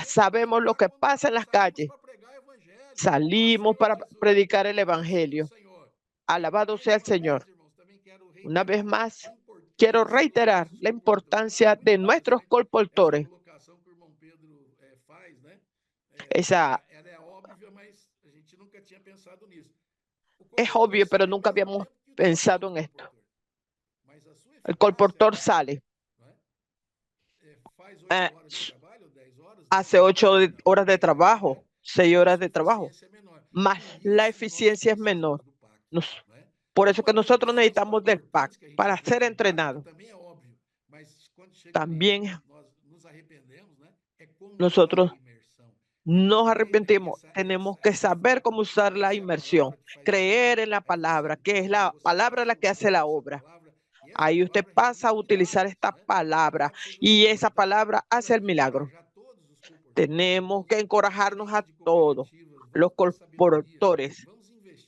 Sabemos lo que pasa en las calles. Salimos para predicar el evangelio. Alabado sea el Señor. Una vez más, quiero reiterar la importancia de nuestros colportores. Es obvio, pero nunca habíamos pensado en esto. El colportor sale. Hace 8 horas de trabajo, 6 horas de trabajo, más la eficiencia es menor. Por eso que nosotros necesitamos del PAC para ser entrenados. También nosotros nos arrepentimos. Tenemos que saber cómo usar la inmersión, creer en la palabra, que es la palabra la que hace la obra. Ahí usted pasa a utilizar esta palabra y esa palabra hace el milagro. Tenemos que encorajarnos a todos, los colportores,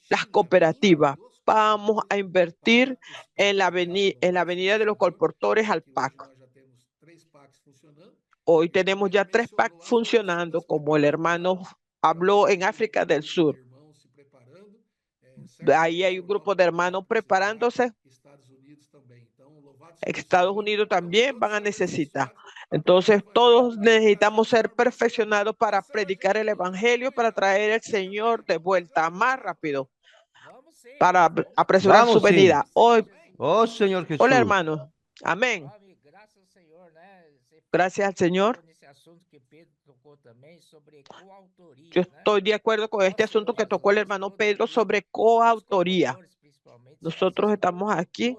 las cooperativas. Vamos a invertir en la avenida de los colportores al PAC. Hoy tenemos ya 3 PAC funcionando, como el hermano habló en África del Sur. Ahí hay un grupo de hermanos preparándose. Estados Unidos también van a necesitar. Entonces, todos necesitamos ser perfeccionados para predicar el evangelio, para traer al Señor de vuelta más rápido, para apresurar su venida. Hoy, oh, Señor Jesús. Hola, hermanos. Amén. Gracias al Señor. Yo estoy de acuerdo con este asunto que tocó el hermano Pedro sobre coautoría. Nosotros estamos aquí.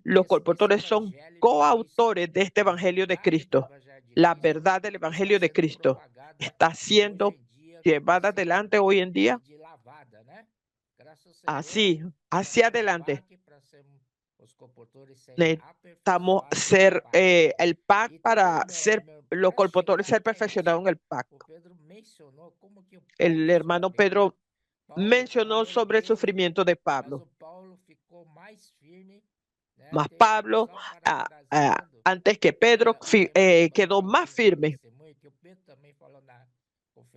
Los colportores son coautores de este evangelio de Cristo. La verdad del evangelio de Cristo está siendo llevada adelante hoy en día. Así, hacia adelante. Necesitamos ser el PAC para ser los colportores, ser perfeccionados en el PAC. El hermano Pedro mencionó sobre el sufrimiento de Pablo. Más Pablo, antes que Pedro, quedó más firme.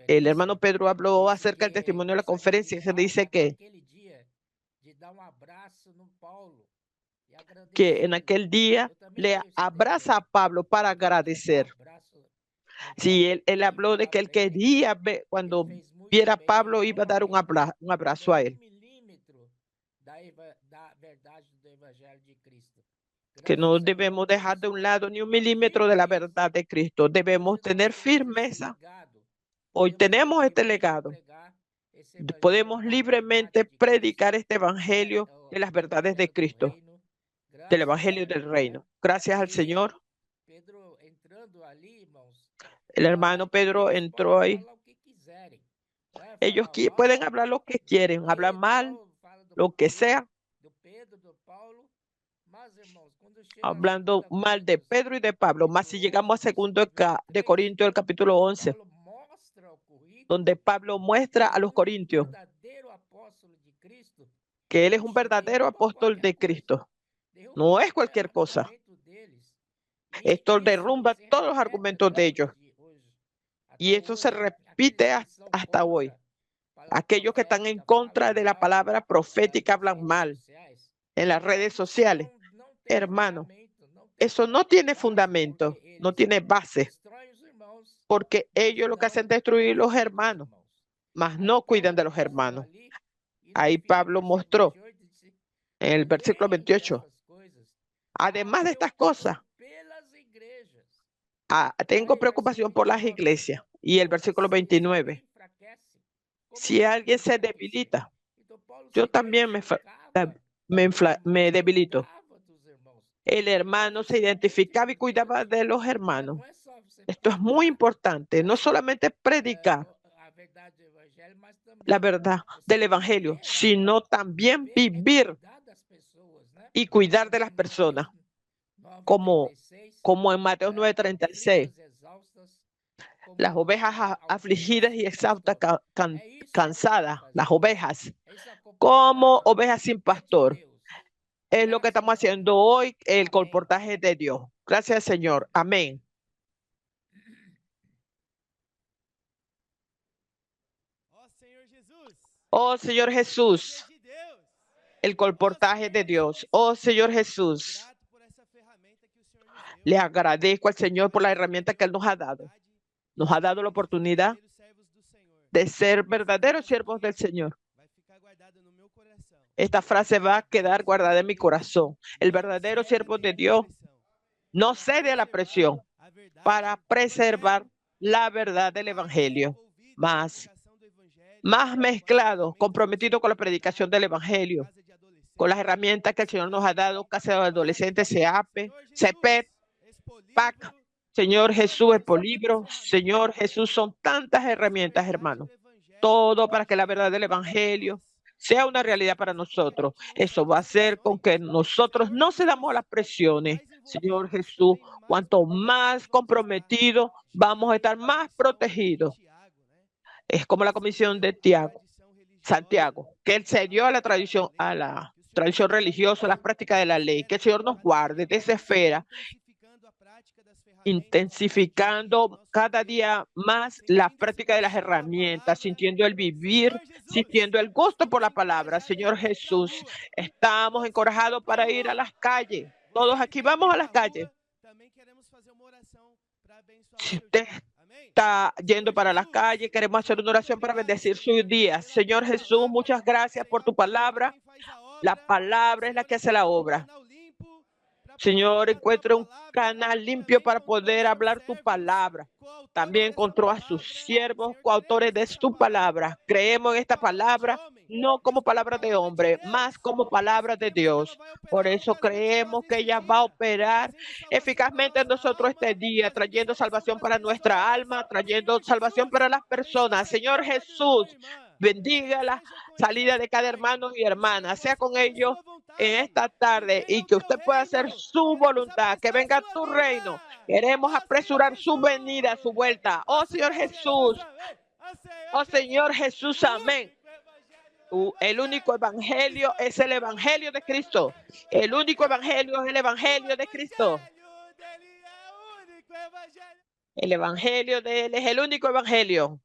El hermano Pedro habló acerca del testimonio de la conferencia. Se dice que en aquel día le abraza a Pablo para agradecer. Sí, él habló de que él quería ver, cuando viera a Pablo, iba a dar un abrazo a él. Que no debemos dejar de un lado ni un milímetro de la verdad de Cristo. Debemos tener firmeza. Hoy tenemos este legado. Podemos libremente predicar este evangelio de las verdades de Cristo, del evangelio del reino. Gracias al Señor. El hermano Pedro entró ahí. Ellos pueden hablar lo que quieren, hablar mal, lo que sea, hablando mal de Pedro y de Pablo. Más si llegamos a 2 de Corintios, el capítulo 11, donde Pablo muestra a los corintios que él es un verdadero apóstol de Cristo. No es cualquier cosa. Esto derrumba todos los argumentos de ellos. Y eso se repite hasta hoy. Aquellos que están en contra de la palabra profética hablan mal en las redes sociales. Hermano, eso no tiene fundamento, no tiene base, porque ellos lo que hacen es destruir los hermanos, mas no cuidan de los hermanos. Ahí Pablo mostró en el versículo 28. Además de estas cosas, tengo preocupación por las iglesias. Y el versículo 29. Si alguien se debilita, yo también me debilito. El hermano se identificaba y cuidaba de los hermanos. Esto es muy importante. No solamente predicar la verdad del evangelio, sino también vivir y cuidar de las personas. Como en Mateo 9:36. Las ovejas afligidas y exhaustas, cansadas, las ovejas, como ovejas sin pastor. Es lo que estamos haciendo hoy, el colportaje de Dios. Gracias, Señor. Amén. Oh, Señor Jesús, el colportaje de Dios. Oh, Señor Jesús, le agradezco al Señor por la herramienta que Él nos ha dado. Nos ha dado la oportunidad de ser verdaderos siervos del Señor. Esta frase va a quedar guardada en mi corazón. El verdadero siervo de Dios no cede a la presión para preservar la verdad del evangelio, más mezclado, comprometido con la predicación del evangelio, con las herramientas que el Señor nos ha dado, Casa de Adolescentes, CEAPE, CEPET, PAC, Señor Jesús, Expolibro, Señor Jesús, son tantas herramientas, hermanos. Todo para que la verdad del evangelio sea una realidad para nosotros. Eso va a hacer con que nosotros no cedamos a las presiones. Señor Jesús, cuanto más comprometidos, vamos a estar más protegidos. Es como la comisión de Santiago, que él se dio a la tradición religiosa, a las prácticas de la ley. Que el Señor nos guarde de esa esfera, intensificando cada día más la práctica de las herramientas, sintiendo el vivir, sintiendo el gusto por la palabra. Señor Jesús, estamos encorajados para ir a las calles. Todos aquí vamos a las calles. Si usted está yendo para las calles, queremos hacer una oración para bendecir su día. Señor Jesús, muchas gracias por tu palabra. La palabra es la que hace la obra. Señor, encuentre un canal limpio para poder hablar tu palabra. También encontró a sus siervos, coautores de tu palabra. Creemos en esta palabra, no como palabra de hombre, más como palabra de Dios. Por eso creemos que ella va a operar eficazmente en nosotros este día, trayendo salvación para nuestra alma, trayendo salvación para las personas. Señor Jesús, bendiga la salida de cada hermano y hermana, sea con ellos en esta tarde, y que usted pueda hacer su voluntad, que venga tu reino. Queremos apresurar su venida, su vuelta. Oh Señor Jesús, oh Señor Jesús, amén. El único evangelio es el evangelio de Cristo. El único evangelio es el evangelio de Cristo. El evangelio de Él es el único evangelio.